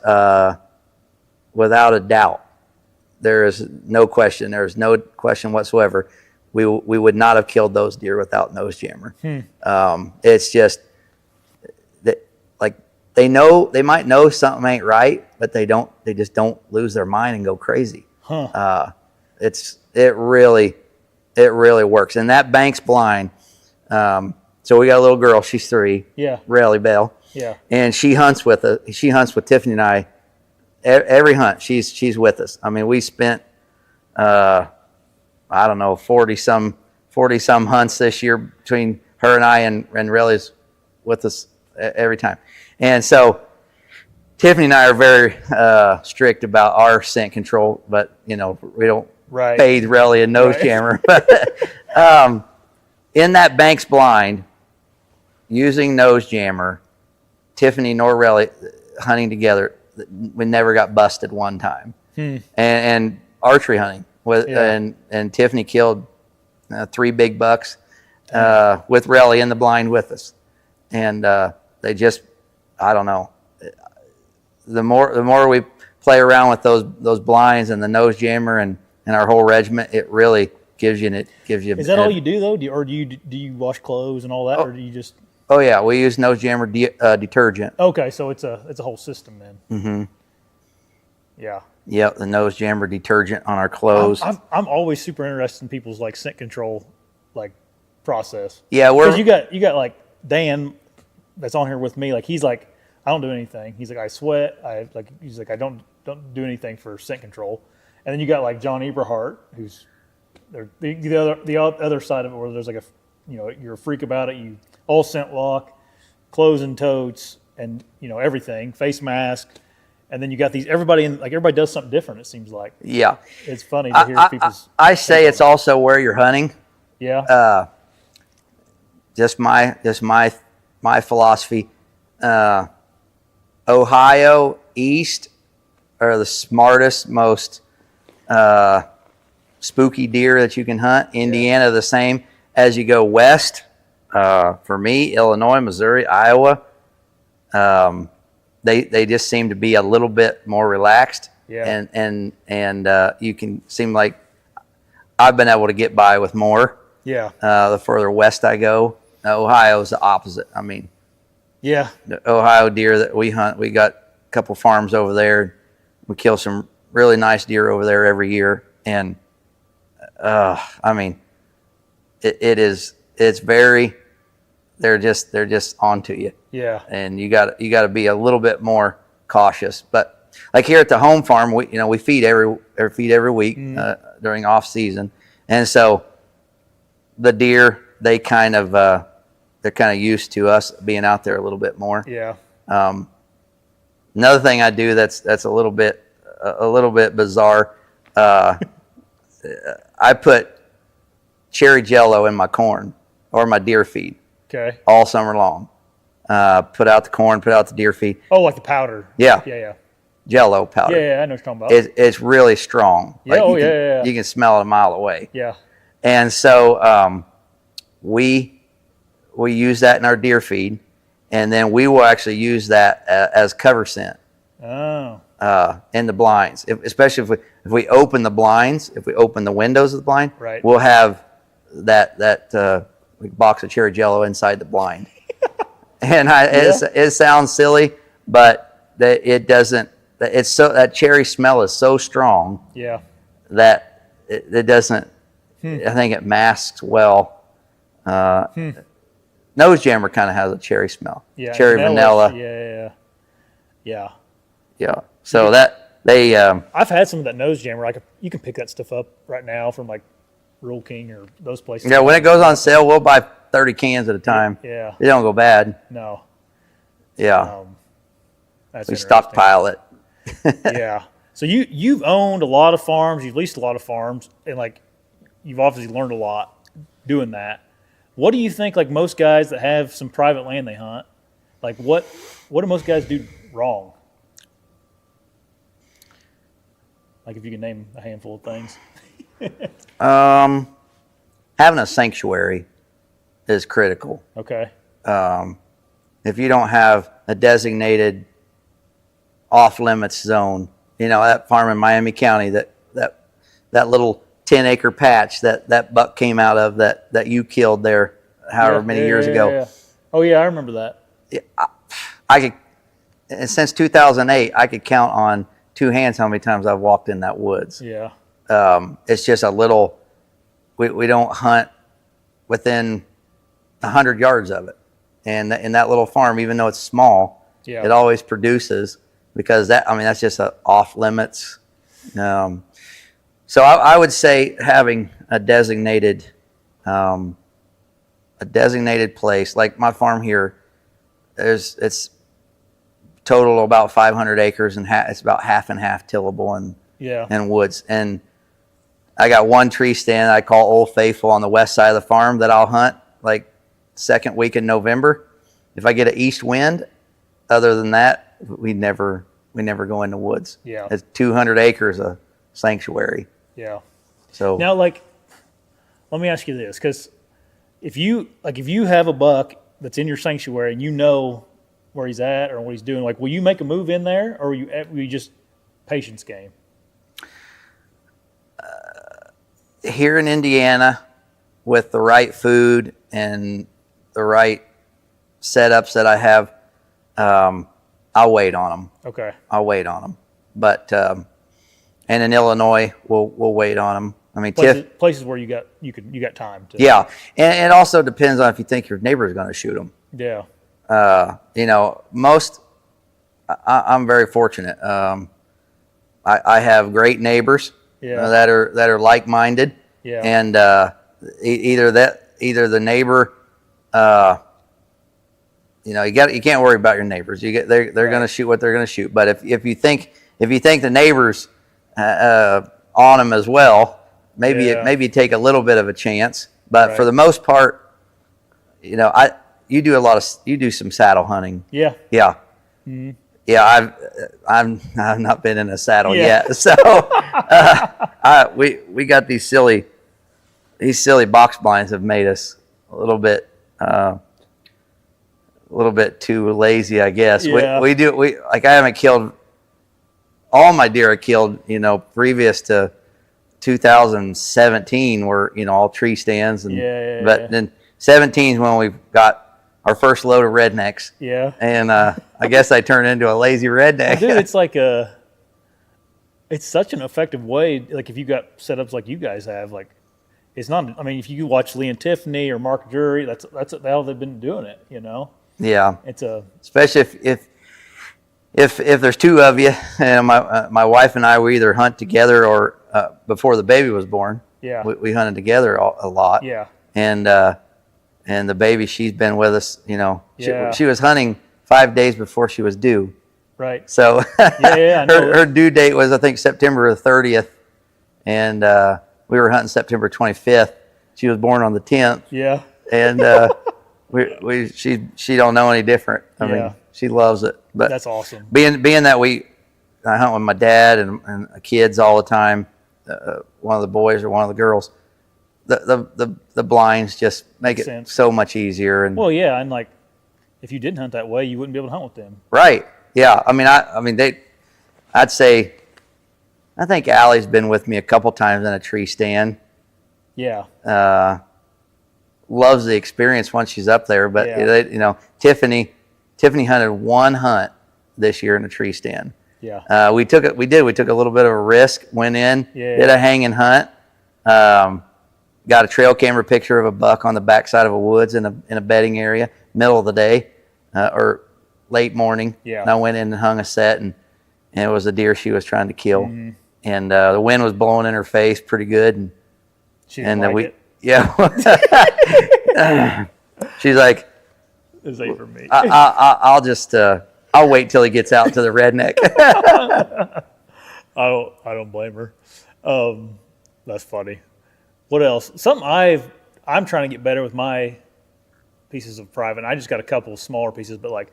Speaker 2: without a doubt, there is no question. There is no question whatsoever. We would not have killed those deer without nose jammer. It's just that, like, they might know something ain't right, but they just don't lose their mind and go crazy. It really works. And that Banks blind, so we got a little girl, she's 3.
Speaker 1: Yeah.
Speaker 2: Raleigh Bell.
Speaker 1: Yeah.
Speaker 2: And she hunts with Tiffany and I. Every hunt, she's with us. I mean, we spent I don't know, 40 some hunts this year between her and I, and Raleigh's with us every time. And so Tiffany and I are very strict about our scent control, but we don't bathe Raleigh in nose jammer. But in that Banks blind, using nose jammer, Tiffany nor Raleigh hunting together, we never got busted one time. And archery hunting and Tiffany killed 3 big bucks with Raleigh in the blind with us. And they just, I don't know. The more we play around with those blinds and the nose jammer and our whole regiment, it really gives you.
Speaker 1: Is that all you do though? Do you wash clothes and all that, or do you just?
Speaker 2: Oh yeah, we use nose jammer detergent.
Speaker 1: Okay, so it's a whole system then.
Speaker 2: Mm-hmm.
Speaker 1: Yeah.
Speaker 2: Yep, the nose jammer detergent on our clothes.
Speaker 1: I'm always super interested in people's like scent control process.
Speaker 2: Yeah,
Speaker 1: because you got like Dan that's on here with me. Like he's like, I don't do anything. He's like, I sweat. He's like, I don't do anything for scent control. And then you got like John Eberhart, who's the other side of it, where there's like you're a freak about it. You all scent lock, clothes and totes, and everything, face mask. And then you got everybody does something different, it seems like.
Speaker 2: Yeah.
Speaker 1: It's funny to hear people's.
Speaker 2: I say it's also where you're hunting.
Speaker 1: Yeah.
Speaker 2: Just my philosophy. Ohio East are the smartest, most spooky deer that you can hunt. Indiana the same. As you go west, for me, Illinois, Missouri, Iowa, they just seem to be a little bit more relaxed.
Speaker 1: Yeah.
Speaker 2: And you can seem like I've been able to get by with more.
Speaker 1: Yeah.
Speaker 2: The further west I go, Ohio's the opposite. I mean,
Speaker 1: yeah,
Speaker 2: the Ohio deer that we hunt, we got a couple farms over there. We kill some really nice deer over there every year, and I mean, it's very. They're just onto you.
Speaker 1: Yeah.
Speaker 2: And you got to be a little bit more cautious. But like here at the home farm, we feed every week during off season, and so the deer they're kind of used to us being out there a little bit more.
Speaker 1: Yeah.
Speaker 2: Another thing I do that's a little bit bizarre. I put cherry Jello in my corn or my deer feed.
Speaker 1: Okay.
Speaker 2: All summer long. Put out the corn, put out the deer feed.
Speaker 1: Oh, like the powder.
Speaker 2: Yeah.
Speaker 1: Yeah.
Speaker 2: Jello powder.
Speaker 1: Yeah, I know what you're talking about.
Speaker 2: It's really strong.
Speaker 1: Yeah,
Speaker 2: Like you can smell it a mile away.
Speaker 1: Yeah.
Speaker 2: And so we use that in our deer feed, and then we will actually use that as cover scent.
Speaker 1: Oh.
Speaker 2: In the blinds, especially if we open the blinds, if we open the windows of the blind,
Speaker 1: right.
Speaker 2: We'll have that box of cherry Jello inside the blind. And it sounds silly, but it doesn't. It's that cherry smell is so strong.
Speaker 1: Yeah.
Speaker 2: That it doesn't. I think it masks well. Nose jammer kind of has a cherry smell.
Speaker 1: Yeah.
Speaker 2: Cherry vanilla.
Speaker 1: Yeah.
Speaker 2: So that they.
Speaker 1: I've had some of that nose jammer. You can pick that stuff up right now from like Rural King or those places.
Speaker 2: Yeah, when it goes on sale, we'll buy 30 cans at a time.
Speaker 1: Yeah.
Speaker 2: They don't go bad.
Speaker 1: No.
Speaker 2: Yeah.
Speaker 1: That's
Speaker 2: we stockpile it.
Speaker 1: Yeah. So you've owned a lot of farms, you've leased a lot of farms, and like you've obviously learned a lot doing that. What do you think, like most guys that have some private land they hunt, like what do most guys do wrong? Like if you can name a handful of things.
Speaker 2: Having a sanctuary is critical.
Speaker 1: Okay.
Speaker 2: If you don't have a designated off-limits zone, that farm in Miami County, that little 10-acre patch that buck came out of that you killed there however many years ago.
Speaker 1: Yeah. Oh yeah, I remember that.
Speaker 2: I could, since 2008, I could count on two hands how many times I've walked in that woods.
Speaker 1: Yeah.
Speaker 2: It's just a little. We don't hunt within 100 yards of it, and in that little farm, even though it's small, it always produces because that's just a off limits. So I would say having a designated place like my farm here. It's total about 500 acres and it's about half and half tillable and woods. And I got one tree stand I call Old Faithful on the west side of the farm that I'll hunt like second week in November. If I get an east wind, other than that, we never go in the woods.
Speaker 1: Yeah.
Speaker 2: It's 200 acres of sanctuary.
Speaker 1: Yeah.
Speaker 2: So
Speaker 1: now, like, let me ask you this, because if you have a buck that's in your sanctuary and you know where he's at or what he's doing, like, will you make a move in there, or will you just patience game?
Speaker 2: Here in Indiana, with the right food and the right setups that I have, I'll wait on them.
Speaker 1: Okay.
Speaker 2: I'll wait on them. But and in Illinois, we'll wait on them. I mean,
Speaker 1: places where you got time to.
Speaker 2: Yeah, and it also depends on if you think your neighbor is going to shoot them.
Speaker 1: Yeah.
Speaker 2: I'm very fortunate. I have great neighbors that are like-minded.
Speaker 1: Yeah.
Speaker 2: And either the neighbor, you can't worry about your neighbors. They're going to shoot what they're going to shoot. But if you think the neighbors on them as well, maybe take a little bit of a chance. But for the most part, you do some saddle hunting.
Speaker 1: Yeah.
Speaker 2: Yeah.
Speaker 1: Mm-hmm.
Speaker 2: Yeah, I've not been in a saddle yet. So we got these silly box blinds have made us a little bit too lazy, I guess.
Speaker 1: Yeah.
Speaker 2: I haven't killed all my deer I killed, previous to 2017 were, all tree stands but then 17 is when we got our first load of rednecks.
Speaker 1: Yeah.
Speaker 2: And I guess I turned into a lazy redneck.
Speaker 1: Dude, it's such an effective way. Like if you got setups like you guys have, like it's not. I mean, if you watch Lee and Tiffany or Mark Jury, that's how they've been doing it.
Speaker 2: Yeah.
Speaker 1: It's
Speaker 2: especially if there's two of you, and my wife and I, we either hunt together or before the baby was born.
Speaker 1: Yeah.
Speaker 2: We hunted together a lot.
Speaker 1: Yeah.
Speaker 2: And the baby, she's been with us. She was hunting 5 days before she was due.
Speaker 1: Right.
Speaker 2: So
Speaker 1: I know.
Speaker 2: her due date was, I think, September 30th, and we were hunting September 25th. She was born on the 10th.
Speaker 1: Yeah.
Speaker 2: And she don't know any different. I mean, she loves it. But
Speaker 1: that's awesome.
Speaker 2: Being that I hunt with my dad and kids all the time. One of the boys or one of the girls. The blinds just make it so much easier. And
Speaker 1: and like if you didn't hunt that way, you wouldn't be able to hunt with them.
Speaker 2: Right. Yeah. I'd say, I think Allie's been with me a couple times in a tree stand.
Speaker 1: Yeah.
Speaker 2: Loves the experience once she's up there, but Tiffany hunted one hunt this year in a tree stand.
Speaker 1: Yeah.
Speaker 2: We took a little bit of a risk, went in, did a hanging hunt. Got a trail camera picture of a buck on the backside of a woods in a bedding area, middle of the day, or late morning.
Speaker 1: Yeah.
Speaker 2: And I went in and hung a set, and it was a deer she was trying to kill.
Speaker 1: Mm-hmm.
Speaker 2: And the wind was blowing in her face pretty good. And
Speaker 1: she didn't like it.
Speaker 2: Yeah. She's like,
Speaker 1: is 8 for me.
Speaker 2: I'll just I'll wait till he gets out to the redneck.
Speaker 1: I don't blame her. That's funny. What else? Something I'm trying to get better with my pieces of private. I just got a couple of smaller pieces, but like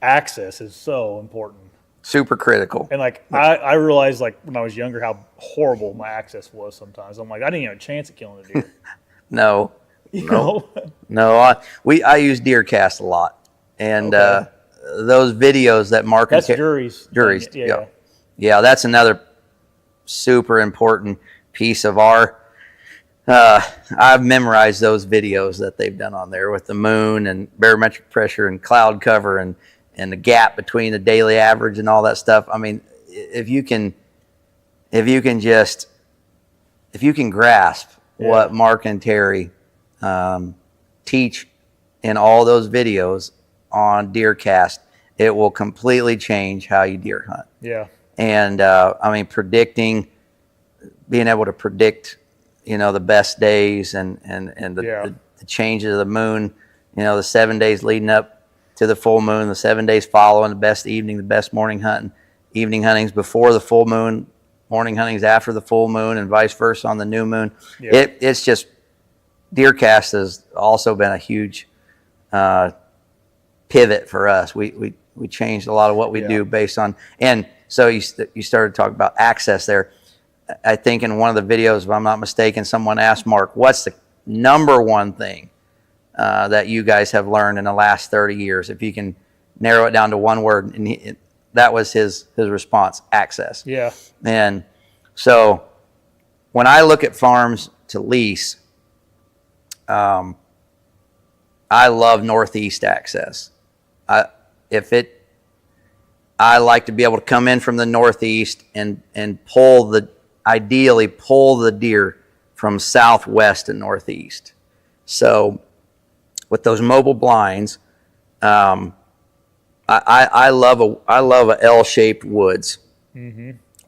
Speaker 1: access is so important.
Speaker 2: Super critical.
Speaker 1: And like I realized like when I was younger how horrible my access was sometimes. I'm like I didn't even have a chance at killing a deer.
Speaker 2: No. I use DeerCast a lot, and those videos that Mark
Speaker 1: that's juries.
Speaker 2: Yeah, that's another super important piece of our. I've memorized those videos that they've done on there with the moon and barometric pressure and cloud cover and the gap between the daily average and all that stuff. I mean, if you can grasp what Mark and Terry teach in all those videos on DeerCast, it will completely change how you deer hunt.
Speaker 1: Yeah.
Speaker 2: And I mean, being able to predict, the best days and the changes of the moon, the 7 days leading up to the full moon, the 7 days following, the best evening, the best morning hunting, evening huntings before the full moon, morning huntings after the full moon, and vice versa on the new moon. Yeah. It's just, DeerCast has also been a huge pivot for us. We changed a lot of what we do based on, and so you started talking about access there. I think in one of the videos, if I'm not mistaken, someone asked Mark, what's the number one thing that you guys have learned in the last 30 years? If you can narrow it down to one word, and that was his response: access.
Speaker 1: Yeah.
Speaker 2: And so when I look at farms to lease, I love Northeast access. I like to be able to come in from the Northeast and ideally pull the deer from Southwest and Northeast. So with those mobile blinds, I love a L-shaped woods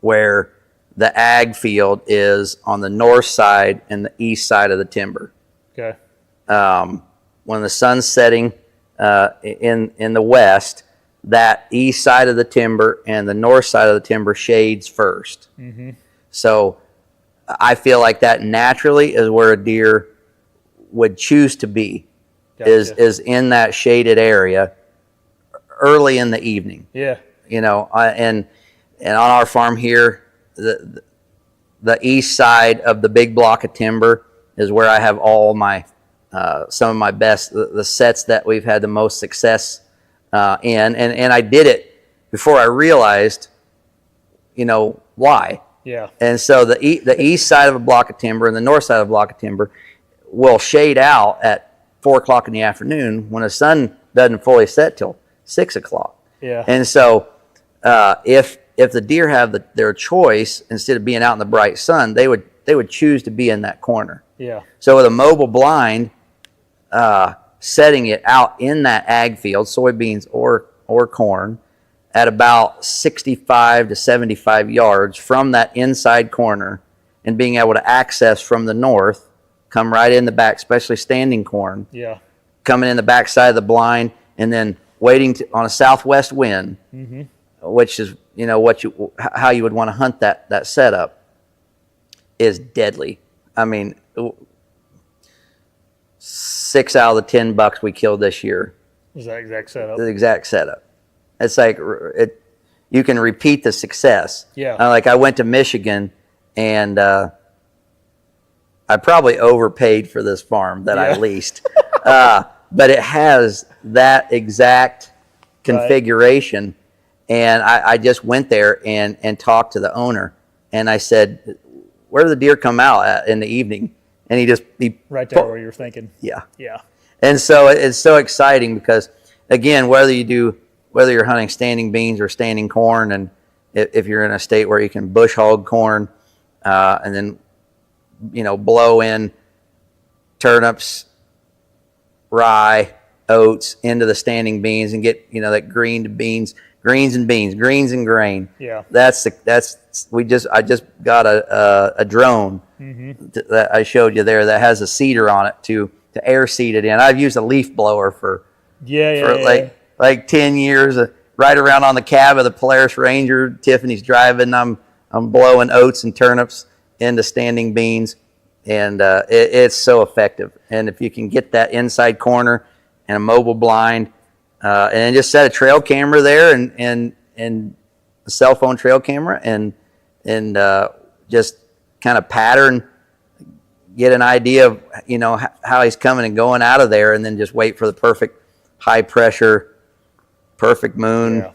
Speaker 2: where the ag field is on the north side and the east side of the timber.
Speaker 1: Okay.
Speaker 2: When the sun's setting in the west, that east side of the timber and the north side of the timber shades first. So I feel like that naturally is where a deer would choose to be. Gotcha. is in that shaded area early in the evening. Yeah. And on our farm here, the east side of the big block of timber is where I have all my some of my best, the sets that we've had the most success in, and I did it before I realized, why. Yeah. And so the east side of a block of timber and the north side of a block of timber will shade out at 4 o'clock in the afternoon when the sun doesn't fully set till 6 o'clock. Yeah. And so if the deer have their choice, instead of being out in the bright sun, they would choose to be in that corner. Yeah. So with a mobile blind, setting it out in that ag field, soybeans or corn, at about 65 to 75 yards from that inside corner, and being able to access from the north, come right in the back, especially standing corn. Yeah. Coming in the back side of the blind, and then waiting on a southwest wind, which is how you would want to hunt that setup, is deadly. I mean, 6 out of the 10 bucks we killed this year
Speaker 1: is that exact setup.
Speaker 2: The exact setup. It's like you can repeat the success. Yeah. Like I went to Michigan, and I probably overpaid for this farm that I leased, but it has that exact configuration. And I just went there and talked to the owner, and I said, "Where do the deer come out at in the evening?" And he
Speaker 1: right there where you're thinking.
Speaker 2: Yeah. Yeah. And so it's so exciting because, again, whether you're hunting standing beans or standing corn, and if you're in a state where you can bush hog corn, and then, blow in turnips, rye, oats into the standing beans and get, that greens and beans, greens and grain. Yeah. I just got a drone that I showed you there that has a seeder on it to air seed it in. I've used a leaf blower for for like 10 years, right around on the cab of the Polaris Ranger. Tiffany's driving. I'm blowing oats and turnips into standing beans, and it's so effective. And if you can get that inside corner and a mobile blind, and then just set a trail camera there and a cell phone trail camera and just kind of pattern, get an idea of how he's coming and going out of there, and then just wait for the perfect high pressure, perfect moon,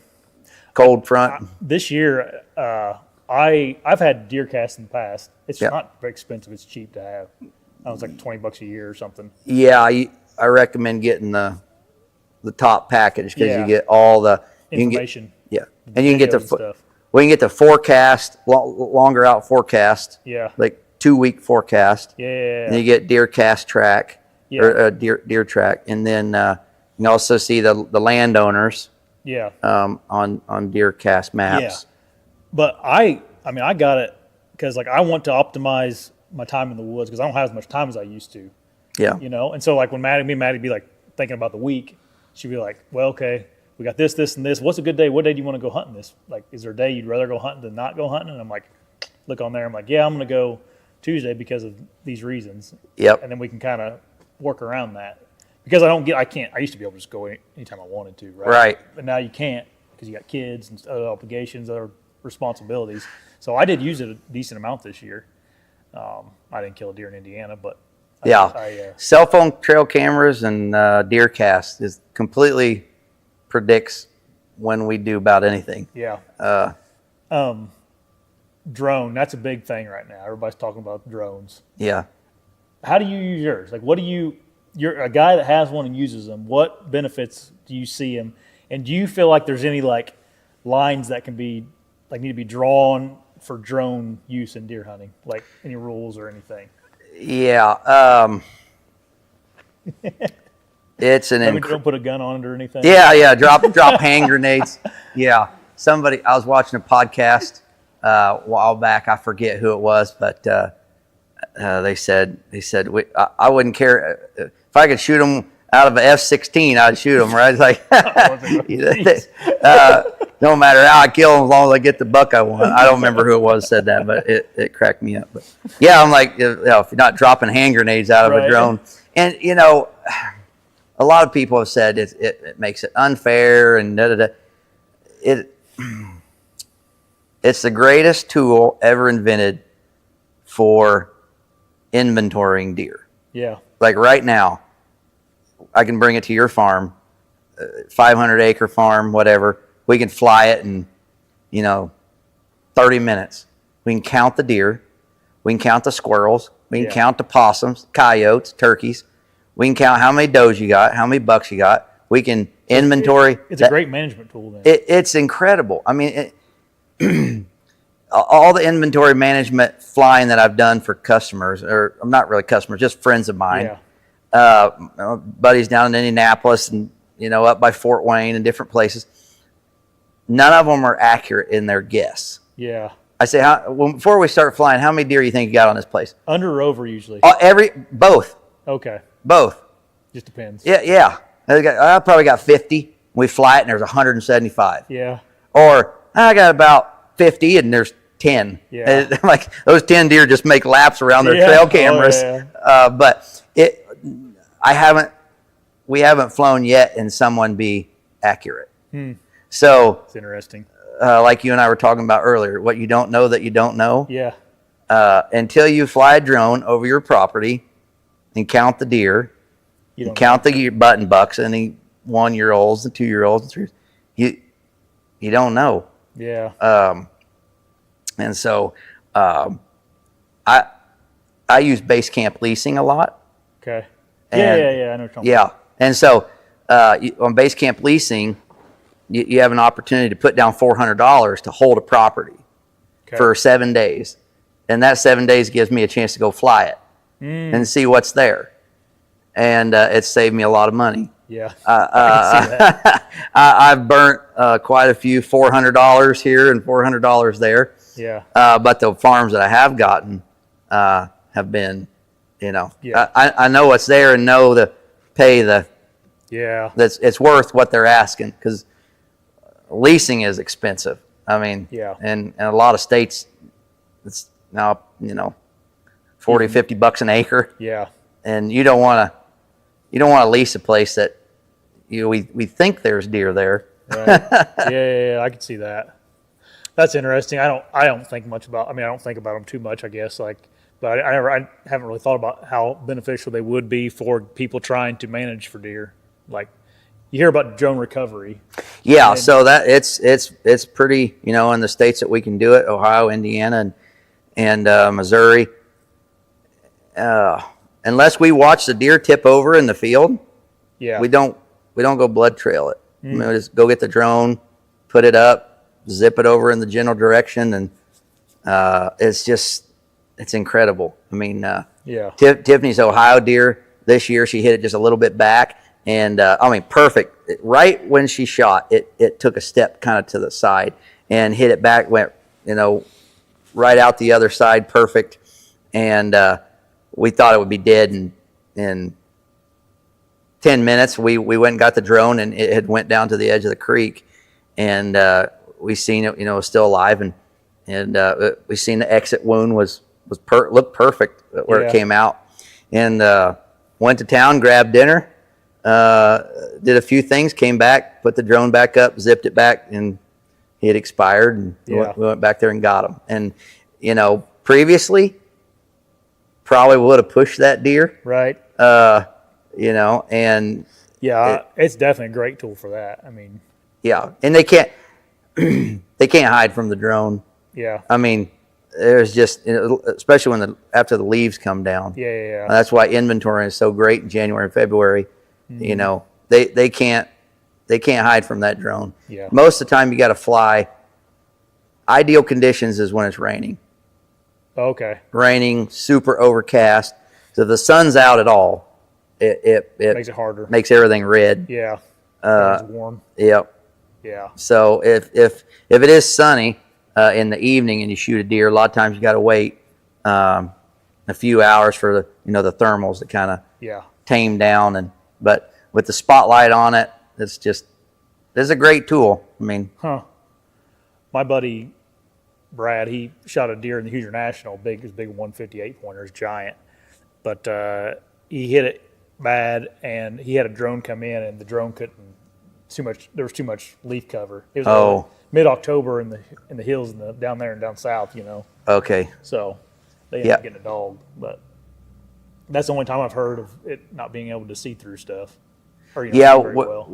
Speaker 2: cold front.
Speaker 1: This year, I've had deer casts in the past. It's not very expensive. It's cheap to have. It was like $20 a year or something.
Speaker 2: Yeah, I recommend getting the top package because you get all the
Speaker 1: information.
Speaker 2: And you can get the forecast, longer out forecast. Yeah, like 2-week forecast. Yeah. And you get deer cast track or deer track, and then you can also see the landowners. Yeah. On deer cast maps. Yeah.
Speaker 1: But I got it because I want to optimize my time in the woods because I don't have as much time as I used to. Yeah. And so when Maddie be thinking about the week, she'd be like, well, okay, we got this, this, and this. What's a good day? What day do you want to go hunting this? Is there a day you'd rather go hunting than not go hunting? And I'm like, look on there. I'm like, yeah, I'm going to go Tuesday because of these reasons. Yep. And then we can kind of work around that because I used to be able to just go anytime I wanted to. Right. But now you can't because you got kids and other obligations, other responsibilities. So I did use it a decent amount this year. I didn't kill a deer in Indiana, but
Speaker 2: cell phone trail cameras and deer cast is completely predicts when we do about anything. Yeah.
Speaker 1: Drone, that's a big thing right now. Everybody's talking about drones.
Speaker 2: Yeah.
Speaker 1: How do you use yours? You're a guy that has one and uses them. What benefits do you see them? And do you feel like there's any lines that can be need to be drawn for drone use in deer hunting? Any rules or anything?
Speaker 2: Yeah. It's an
Speaker 1: don't put a gun on it or anything.
Speaker 2: Yeah. Drop hand grenades. Yeah. I was watching a podcast a while back. I forget who it was, but they said I wouldn't care if I could shoot them out of an F-16. I'd shoot them. Right? It's no matter how I kill them, as long as I get the buck I want. I don't remember who it was said that, but it cracked me up. But yeah, I'm like, if you're not dropping hand grenades out of a drone, and a lot of people have said it makes it unfair and da-da-da. It's the greatest tool ever invented for inventorying deer. Yeah. Right now, I can bring it to your farm, 500-acre farm, whatever. We can fly it in, 30 minutes. We can count the deer. We can count the squirrels. We can count the possums, coyotes, turkeys. We can count how many does you got, how many bucks you got. We can inventory.
Speaker 1: It's a great management tool then.
Speaker 2: It's incredible. I mean, all the inventory management flying that I've done for customers, or not really customers, just friends of mine. Yeah. Buddies down in Indianapolis and, up by Fort Wayne and different places. None of them are accurate in their guess. Yeah. I say, before we start flying, how many deer do you think you got on this place?
Speaker 1: Under or over usually?
Speaker 2: Both.
Speaker 1: Okay.
Speaker 2: Both.
Speaker 1: Just depends.
Speaker 2: Yeah. I probably got 50. We fly it and there's 175. Yeah. Or I got about 50 and there's 10. Yeah. Those 10 deer just make laps around their trail cameras. Oh, yeah. But we haven't flown yet and someone be accurate. So
Speaker 1: it's interesting.
Speaker 2: Like you and I were talking about earlier, what you don't know that you don't know. Yeah. Until you fly a drone over your property and count the deer, you count the button bucks and the 1-year-olds, the 2-year-olds, and 3. You don't know. Yeah. And so I use base camp leasing a lot. Okay.
Speaker 1: Yeah. I know what you're talking about.
Speaker 2: Yeah. And so on base camp leasing, you have an opportunity to put down $400 to hold a property for 7 days. And that 7 days gives me a chance to go fly it and see what's there. And it's saved me a lot of money. Yeah. I've burnt quite a few $400 here and $400 there. Yeah. But the farms that I have gotten have been, I know what's there and know to pay the
Speaker 1: Yeah.
Speaker 2: It's worth what they're asking, because leasing is expensive. I mean,
Speaker 1: yeah.
Speaker 2: And a lot of states, it's now, 40, $50 an acre.
Speaker 1: Yeah.
Speaker 2: And you don't want to lease a place that we think there's deer there.
Speaker 1: Right. Yeah, I can see that. That's interesting. I don't think much about. I mean, I don't think about them too much, I guess. But I haven't really thought about how beneficial they would be for people trying to manage for deer. Like, you hear about drone recovery.
Speaker 2: Yeah, so that it's pretty, in the states that we can do it, Ohio, Indiana, and Missouri. Unless we watch the deer tip over in the field, we don't go blood trail it. We just go get the drone, put it up, zip it over in the general direction, and it's incredible. I mean, Tiffany's Ohio deer this year, she hit it just a little bit back, and perfect. Right when she shot, it took a step kind of to the side and hit it back, went right out the other side, perfect, and we thought it would be dead in 10 minutes. We went and got the drone, and it had went down to the edge of the creek, and we seen it, it was still alive, and we seen the exit wound looked perfect where it came out, and went to town, grabbed dinner, did a few things, came back, put the drone back up, zipped it back, and he had expired, and we went back there and got him. And previously probably would have pushed that deer,
Speaker 1: right?
Speaker 2: And
Speaker 1: it's definitely a great tool for that. I mean,
Speaker 2: and they can't hide from the drone.
Speaker 1: Yeah,
Speaker 2: I mean, there's just, especially after the leaves come down.
Speaker 1: Yeah.
Speaker 2: That's why inventory is so great in January and February.
Speaker 1: Mm-hmm.
Speaker 2: They can't hide from that drone.
Speaker 1: Yeah.
Speaker 2: Most of the time you got to fly. Ideal conditions is when it's raining.
Speaker 1: Okay.
Speaker 2: Raining, super overcast. So if the sun's out at all, it
Speaker 1: makes it harder.
Speaker 2: Makes everything red.
Speaker 1: Yeah. It's warm.
Speaker 2: Yep.
Speaker 1: Yeah.
Speaker 2: So if it is sunny in the evening and you shoot a deer, a lot of times you got to wait a few hours for the thermals to kind of tame down, but with the spotlight on it, it's a great tool. I mean,
Speaker 1: my buddy Brad, he shot a deer in the Hoosier National, big 158 pointer, giant, but he hit it bad, and he had a drone come in, and the drone couldn't. There was too much leaf cover. It was mid-October in the hills down there and down south,
Speaker 2: Okay.
Speaker 1: So they ended up getting a dog, but that's the only time I've heard of it not being able to see through stuff. Or, very well.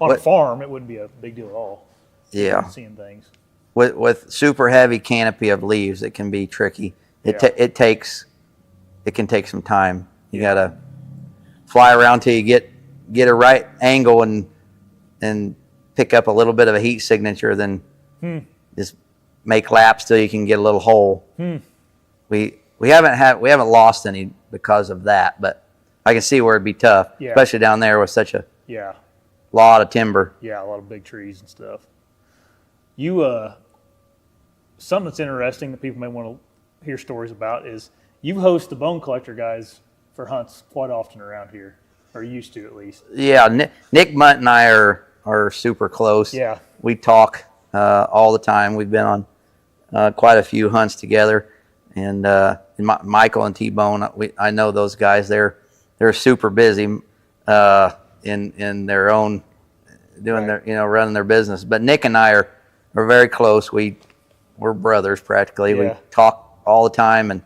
Speaker 1: On a farm, it wouldn't be a big deal at all.
Speaker 2: Yeah.
Speaker 1: Seeing things.
Speaker 2: With super heavy canopy of leaves, it can be tricky. It can take some time. You gotta fly around till you get a right angle and pick up a little bit of a heat signature, then just make laps till you can get a little hole. We haven't lost any because of that, but I can see where it'd be tough, especially down there with such a lot of timber.
Speaker 1: Yeah, a lot of big trees and stuff. Something that's interesting that people may want to hear stories about is you host the bone collector guys for hunts quite often around here, or used to at least. Yeah,
Speaker 2: Nick Munt and I are super close.
Speaker 1: Yeah.
Speaker 2: We talk all the time. We've been on quite a few hunts together, and Michael and T-Bone, I know those guys. They're super busy in their own doing their running their business. But Nick and I are very close. We're brothers practically. We talk all the time, and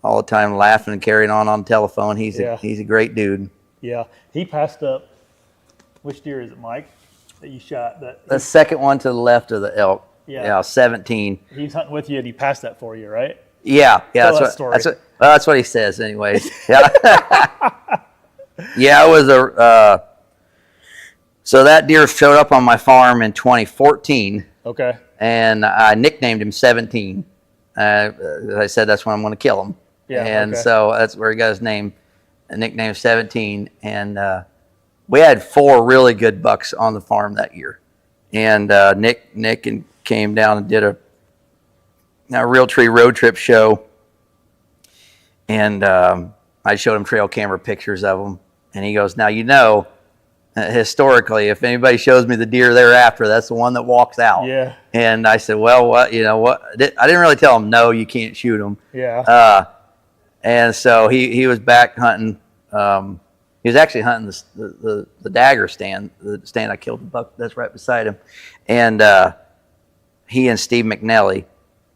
Speaker 2: all the time laughing and carrying on the telephone. He's a great dude.
Speaker 1: Yeah, he passed up. Which deer is it, Mike, that you shot?
Speaker 2: The second one to the left of the elk.
Speaker 1: Yeah,
Speaker 2: 17.
Speaker 1: He's hunting with you, and he passed that for you, right?
Speaker 2: Yeah. That's what he says, anyways. Yeah. Yeah, it was so that deer showed up on my farm in 2014.
Speaker 1: Okay.
Speaker 2: And I nicknamed him 17. As I said, that's when I'm going to kill him.
Speaker 1: Yeah.
Speaker 2: And so that's where he got his name, nickname 17. And we had 4 really good bucks on the farm that year. And Nick came down and did a Realtree road trip show. And I showed him trail camera pictures of them. And he goes, now, historically, if anybody shows me the deer thereafter, that's the one that walks out.
Speaker 1: Yeah.
Speaker 2: And I said, well, what, what? I didn't really tell him, no, you can't shoot him.
Speaker 1: Yeah.
Speaker 2: And so he was back hunting. He was actually hunting the dagger stand, the stand I killed the buck that's right beside him. And he and Steve McNelly,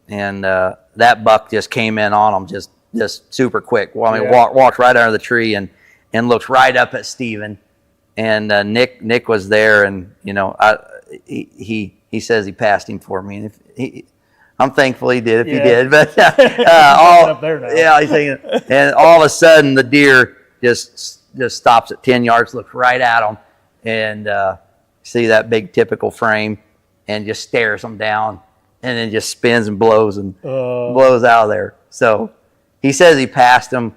Speaker 2: and that buck just came in on him just super quick. Well, I mean, walked right under the tree and looked right up at Steven. And Nick was there, and he says he passed him for me, and I'm thankful he did if he did. But
Speaker 1: up there now.
Speaker 2: Yeah, he's thinking, and all of a sudden the deer just stops at 10 yards, looks right at him, and see that big typical frame, and just stares him down, and then just spins and blows blows out of there. So he says he passed him.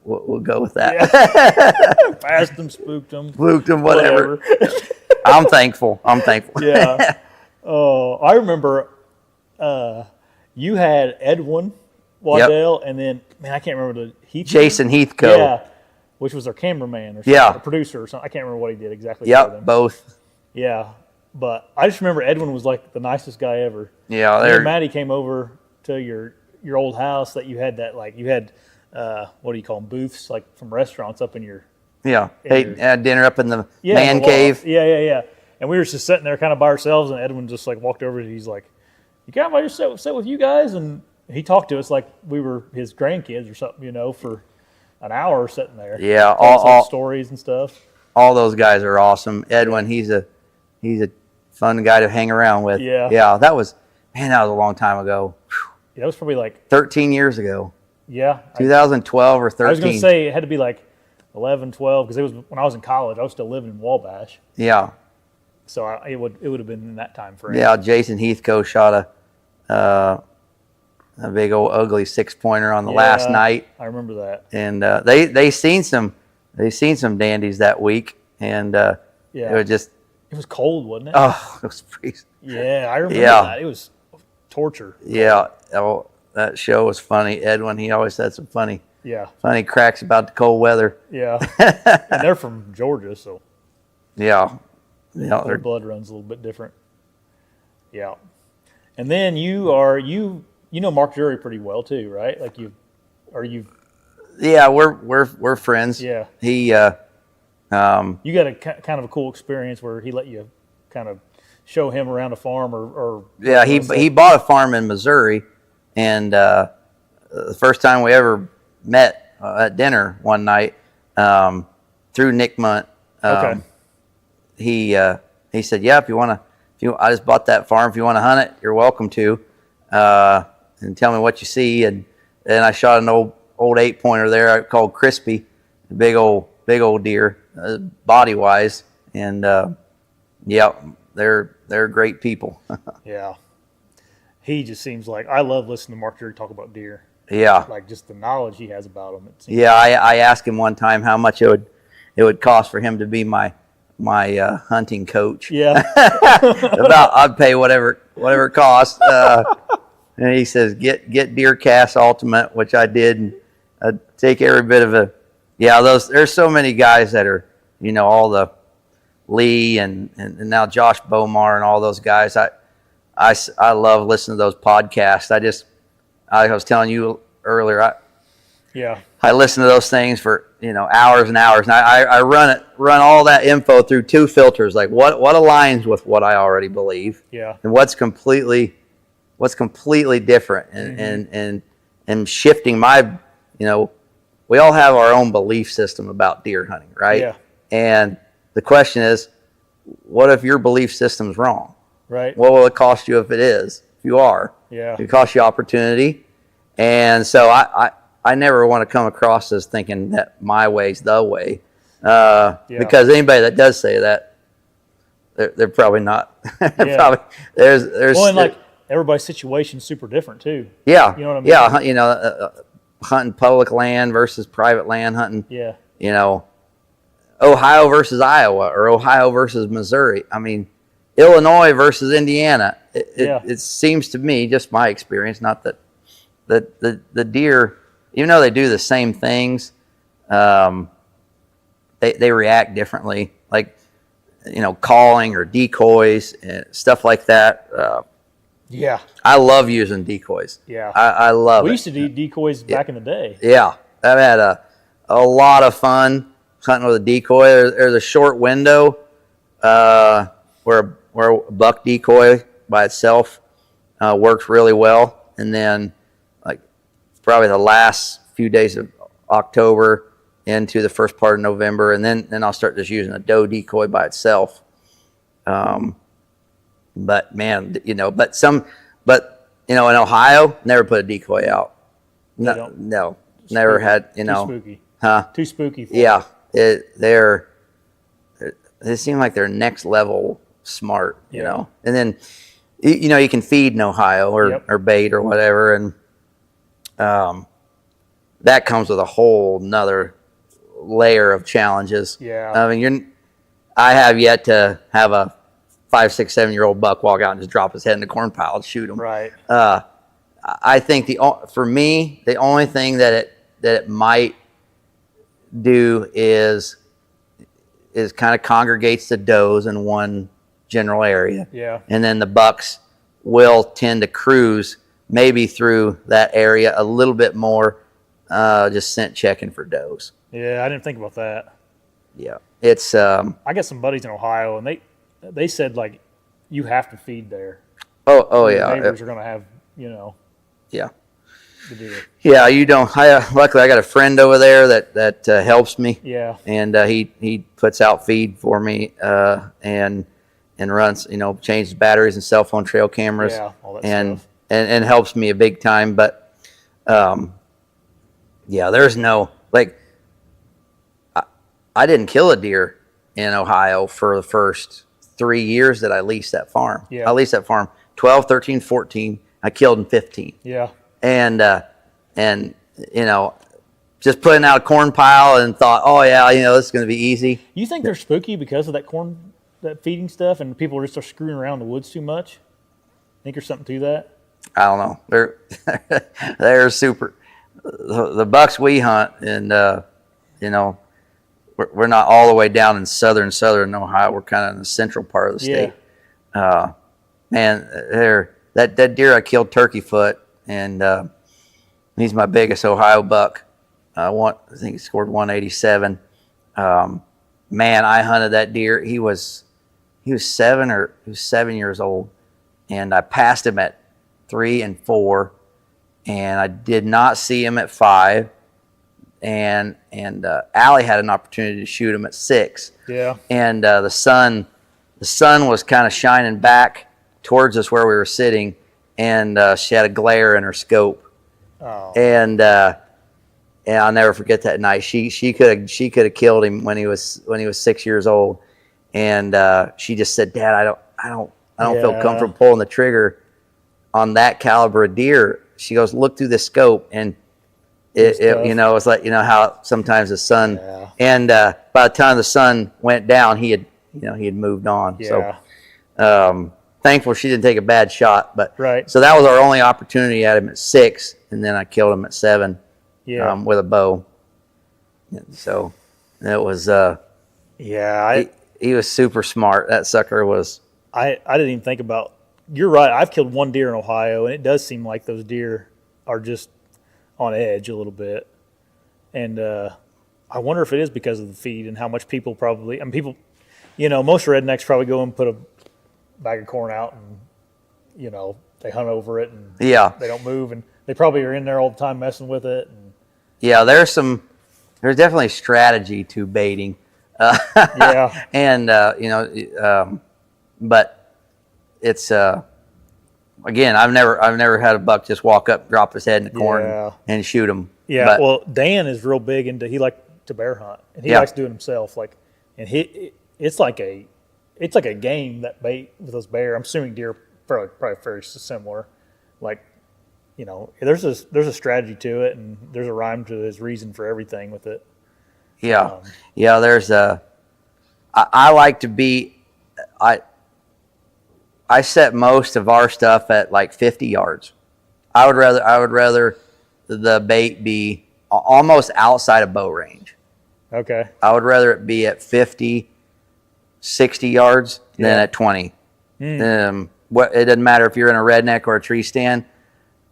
Speaker 2: We'll go with that.
Speaker 1: Yeah. Passed him, spooked him,
Speaker 2: whatever. I'm thankful.
Speaker 1: Yeah. I remember you had Edwin Waddell, and then I can't remember
Speaker 2: Jason Heathcote.
Speaker 1: Yeah, which was our cameraman or something, a producer or something. I can't remember what he did exactly.
Speaker 2: Yep, both.
Speaker 1: Yeah, but I just remember Edwin was like the nicest guy ever.
Speaker 2: Yeah,
Speaker 1: and Maddie came over to your old house that you had what do you call them, booths like from restaurants up in your
Speaker 2: had dinner up in the man cave.
Speaker 1: Yeah. And we were just sitting there kind of by ourselves, and Edwin just like walked over. He's like, "You got my sit with you guys?" And he talked to us like we were his grandkids or something, for an hour sitting there.
Speaker 2: Yeah,
Speaker 1: all stories and stuff.
Speaker 2: All those guys are awesome. Edwin, he's a fun guy to hang around with.
Speaker 1: Yeah.
Speaker 2: That was a long time ago.
Speaker 1: Yeah, that was probably like
Speaker 2: 13 years ago.
Speaker 1: Yeah,
Speaker 2: 2012 or 13.
Speaker 1: I was going to say it had to be like 11, 12, because it was when I was in college. I was still living in Wabash.
Speaker 2: Yeah.
Speaker 1: So it would have been in that time frame.
Speaker 2: Yeah, Jason Heathcote shot a big old ugly 6-pointer on the last night.
Speaker 1: I remember that.
Speaker 2: And they seen some dandies that week, and it
Speaker 1: was cold, wasn't it?
Speaker 2: Oh, it was freezing.
Speaker 1: Yeah, I remember that. It was torture.
Speaker 2: Yeah. Oh, that show was funny. Edwin, he always had some funny cracks about the cold weather.
Speaker 1: Yeah. And they're from Georgia, so.
Speaker 2: Yeah.
Speaker 1: Their blood runs a little bit different. Yeah. And then you know Mark Jury pretty well too, right? Like you.
Speaker 2: Yeah, we're friends.
Speaker 1: Yeah.
Speaker 2: He
Speaker 1: you got a kind of a cool experience where he let you kind of show him around a farm or
Speaker 2: yeah, he bought a farm in Missouri, and the first time we ever met at dinner one night through Nick Munt. He said, "Yeah, I just bought that farm. If you want to hunt it, you're welcome to, and tell me what you see." And I shot an old 8-pointer there called Crispy, a big old deer, body wise, and they're great people.
Speaker 1: Yeah, he just seems like, I love listening to Mark Jury talk about deer.
Speaker 2: Yeah,
Speaker 1: like just the knowledge he has about them.
Speaker 2: Yeah, I asked him one time how much it would cost for him to be my hunting coach.
Speaker 1: Yeah.
Speaker 2: I'd pay whatever it costs. And he says, get Deer Cast Ultimate, which I did, and I'd take every bit of it. Yeah, there's so many guys that are, all the Lee and now Josh Bomar and all those guys. I love listening to those podcasts. I was telling you earlier, I listen to those things for hours and hours, and I run all that info through two filters, like what aligns with what I already believe, and what's completely different, and shifting my, we all have our own belief system about deer hunting, right?
Speaker 1: Yeah.
Speaker 2: And the question is, what if your belief system's wrong?
Speaker 1: Right.
Speaker 2: What will it cost you if it is? If you are, it costs you opportunity, and so I never want to come across as thinking that my way's the way, because anybody that does say that, they're probably not. Probably there's
Speaker 1: well, and like everybody's situation's super different too.
Speaker 2: Yeah,
Speaker 1: you know what I mean.
Speaker 2: Yeah, hunting public land versus private land hunting.
Speaker 1: Yeah,
Speaker 2: Ohio versus Iowa or Ohio versus Missouri. I mean, Illinois versus Indiana. It seems to me, just my experience, not that the deer, even though they do the same things, they react differently, like, calling or decoys and stuff like that.
Speaker 1: Yeah.
Speaker 2: I love using decoys.
Speaker 1: Yeah.
Speaker 2: I love it.
Speaker 1: We used to do decoys back in the day.
Speaker 2: Yeah. I've had a lot of fun hunting with a decoy. There's a short window where a buck decoy by itself works really well. And then, like, probably the last few days of October into the first part of November, and then I'll start just using a doe decoy by itself. But man, in Ohio, never put a decoy out. No, never had.
Speaker 1: Too spooky.
Speaker 2: Huh?
Speaker 1: Too spooky.
Speaker 2: Yeah, they seem like they're next level smart. And then you can feed in Ohio or bait or whatever, and that comes with a whole nother layer of challenges.
Speaker 1: Yeah.
Speaker 2: I mean, I have yet to have a 5, 6, 7-year-old buck walk out and just drop his head in the corn pile and shoot him.
Speaker 1: Right.
Speaker 2: I think for me, the only thing that it might do is kind of congregates the does in one general area.
Speaker 1: Yeah.
Speaker 2: And then the bucks will tend to cruise maybe through that area a little bit more, just scent checking for does.
Speaker 1: Yeah, I didn't think about that.
Speaker 2: Yeah, it's.
Speaker 1: I got some buddies in Ohio, and they said, like, you have to feed there.
Speaker 2: Oh yeah.
Speaker 1: Neighbors are going to have,
Speaker 2: Yeah.
Speaker 1: the deer.
Speaker 2: Yeah, you don't. Luckily, I got a friend over there that helps me.
Speaker 1: Yeah.
Speaker 2: And he puts out feed for me and runs, changes batteries and cell phone trail cameras.
Speaker 1: Yeah, all that
Speaker 2: and,
Speaker 1: stuff.
Speaker 2: and helps me a big time. But yeah, there's no, like, I didn't kill a deer in Ohio for the first 3 years that I leased that farm.
Speaker 1: Yeah.
Speaker 2: I leased that farm 12, 13, 14. I killed in 15.
Speaker 1: Yeah.
Speaker 2: And just putting out a corn pile and thought, oh yeah, this is going to be easy.
Speaker 1: You think they're spooky because of that feeding stuff, and people just are screwing around in the woods too much? Think there's something to that?
Speaker 2: I don't know. They're super. The bucks we hunt, and we're not all the way down in southern Ohio. We're kind of in the central part of the state. Man, that deer I killed turkey foot, and he's my biggest Ohio buck. I think he scored 187. Man, I hunted that deer. He was 7 years old, and I passed him at 3 and 4, and I did not see him at 5. And Allie had an opportunity to shoot him at 6.
Speaker 1: Yeah.
Speaker 2: And the sun was kind of shining back towards us where we were sitting, and she had a glare in her scope.
Speaker 1: Oh.
Speaker 2: And I'll never forget that night. She could have killed him when he was 6 years old, and she just said, "Dad, I don't feel comfortable pulling the trigger on that caliber of deer." She goes, "Look through the scope," and it's like how sometimes the sun, and by the time the sun went down, he had moved on.
Speaker 1: Yeah.
Speaker 2: So thankful she didn't take a bad shot, but
Speaker 1: right.
Speaker 2: So that was our only opportunity at him at 6, and then I killed him at 7.
Speaker 1: Yeah.
Speaker 2: With a bow. So it was. He was super smart. That sucker was.
Speaker 1: I didn't even think about. You're right. I've killed one deer in Ohio, and it does seem like those deer are just on edge a little bit. And I wonder if it is because of the feed and how much people probably. And people, most rednecks probably go and put a bag of corn out, and they hunt over it, and they don't move, and they probably are in there all the time messing with it. And,
Speaker 2: yeah, there's definitely strategy to baiting.
Speaker 1: Yeah.
Speaker 2: And but it's again, I've never had a buck just walk up, drop his head in the corn and shoot him.
Speaker 1: Yeah.
Speaker 2: But,
Speaker 1: well, Dan is real big into. He likes to bear hunt, and he likes to do it himself. It's like a game, that bait with those bear. I'm assuming deer probably very similar. There's a strategy to it, and there's a rhyme to his reason for everything with it.
Speaker 2: Yeah. There's I like to be, I set most of our stuff at like 50 yards. I would rather the bait be almost outside of bow range.
Speaker 1: Okay.
Speaker 2: I would rather it be at 50, 60 yards than at 20. It doesn't matter if you're in a redneck or a tree stand.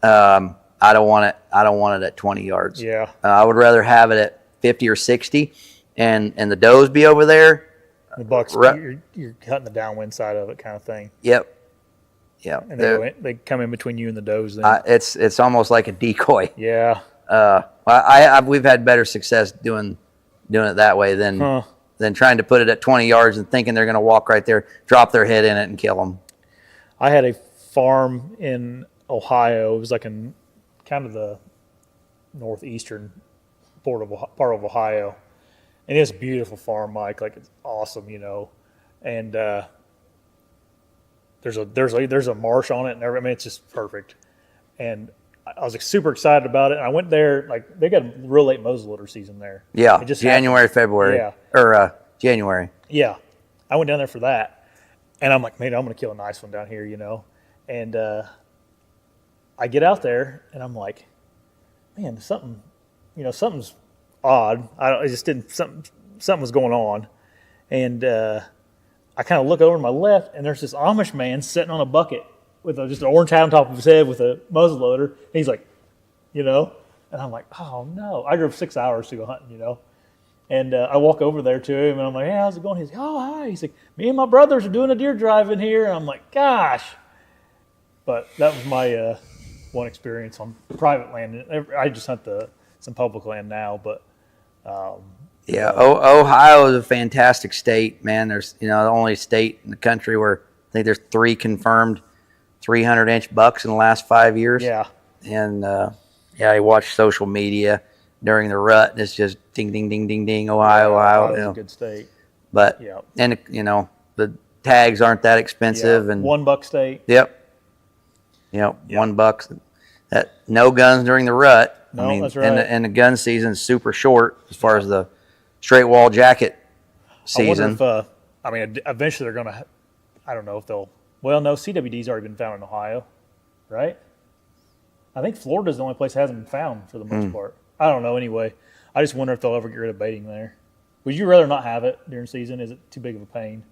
Speaker 2: I don't want it. I don't want it at 20 yards.
Speaker 1: Yeah.
Speaker 2: I would rather have it at 50 or 60, and the does be over there.
Speaker 1: The bucks, you're cutting the downwind side of it, kind of thing.
Speaker 2: Yep.
Speaker 1: And they come in between you and the does. Then
Speaker 2: it's almost like a decoy.
Speaker 1: Yeah.
Speaker 2: We've had better success doing it that way than trying to put it at 20 yards and thinking they're going to walk right there, drop their head in it, and kill them.
Speaker 1: I had a farm in Ohio. It was like in kind of the northeastern part of Ohio, and it's a beautiful farm, Mike. Like, it's awesome, and there's a marsh on it, and I mean, it's just perfect. And I was like super excited about it. And I went there, like, they got a real late muzzleloader season there.
Speaker 2: Yeah, just January, February.
Speaker 1: Yeah.
Speaker 2: Or January.
Speaker 1: Yeah. I went down there for that. And I'm like, man, I'm going to kill a nice one down here, And I get out there, and I'm like, man, something's odd. I just didn't, something was going on. And I kind of look over to my left, and there's this Amish man sitting on a bucket with just an orange hat on top of his head with a muzzleloader. And he's like, and I'm like, oh no. I drove 6 hours to go hunting, And I walk over there to him, and I'm like, hey, how's it going? He's like, oh, hi. He's like, me and my brothers are doing a deer drive in here. And I'm like, gosh. But that was my one experience on private land. I just hunt some public land now, but.
Speaker 2: Yeah, Ohio is a fantastic state, man. There's, the only state in the country where I think there's 3 confirmed 300-inch bucks in the last 5 years.
Speaker 1: Yeah.
Speaker 2: And, I watch social media during the rut, and it's just ding, ding, ding, ding, ding, Ohio.
Speaker 1: Ohio's a good state.
Speaker 2: But, and, the tags aren't that expensive.
Speaker 1: Yeah.
Speaker 2: And
Speaker 1: $1 state.
Speaker 2: Yep. $1. That no guns during the rut.
Speaker 1: No, that's right.
Speaker 2: And the gun season's super short as far as the straight wall jacket season.
Speaker 1: I wonder if, eventually they're going to, I don't know if they'll, well, no, CWD's already been found in Ohio, right? I think Florida's the only place that hasn't been found for the most part. I don't know anyway. I just wonder if they'll ever get rid of baiting there. Would you rather not have it during season? Is it too big of a pain?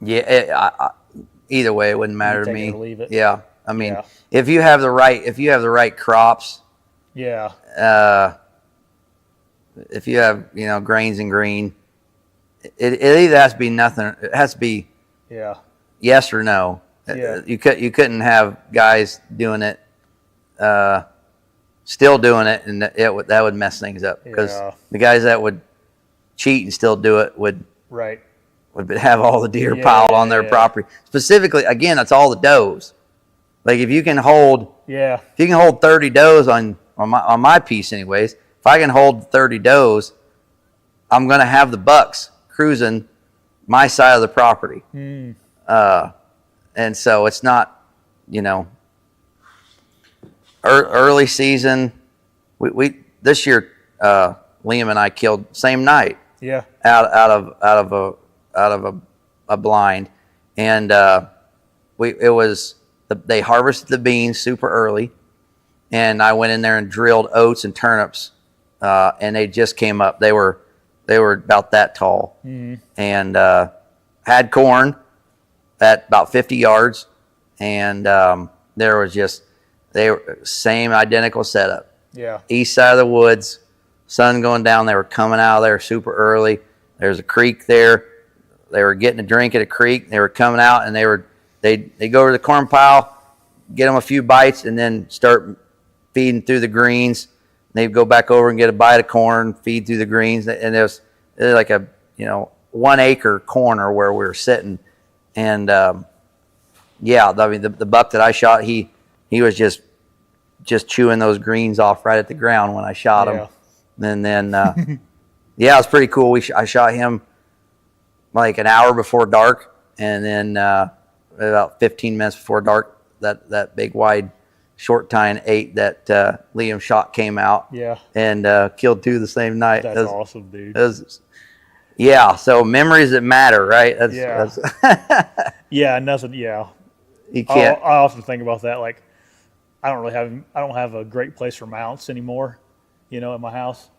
Speaker 2: Yeah, either way, it wouldn't matter to me.
Speaker 1: Take it or leave it.
Speaker 2: Yeah, I mean, if you have the right crops.
Speaker 1: Yeah.
Speaker 2: If you have grains and green, it either has to be nothing. It has to be yes or no.
Speaker 1: Yeah.
Speaker 2: You couldn't have guys doing it, still doing it, and that would mess things up because the guys that would cheat and still do it would have all the deer piled on their property. Specifically, again, that's all the does. Like if you can hold 30 does on my piece, anyways. If I can hold 30 does, I'm going to have the bucks cruising my side of the property. And so it's not, early season. We this year, Liam and I killed same night.
Speaker 1: Yeah.
Speaker 2: Out of a blind, and they harvested the beans super early, and I went in there and drilled oats and turnips, and they just came up. They were about that tall, and had corn at about 50 yards, and there was they were same identical setup.
Speaker 1: Yeah. East
Speaker 2: side of the woods, sun going down. They were coming out of there super early. There's a creek there. They were getting a drink at a creek. They were coming out, and they go to the corn pile, get them a few bites, and then start feeding through the greens. They'd go back over and get a bite of corn, feed through the greens, and it was like a 1 acre corner where we were sitting, and I mean the buck that I shot, he was just chewing those greens off right at the ground when I shot him, and then it was pretty cool. I shot him like an hour before dark, and then about 15 minutes before dark, that big wide short tine 8 that Liam shot came out. Yeah. And killed 2 the same night.
Speaker 1: That's awesome, dude.
Speaker 2: So memories that matter, right?
Speaker 1: Yeah, nothing. Yeah.
Speaker 2: You can't.
Speaker 1: I often think about that. Like, I don't have a great place for mounts anymore, in my house,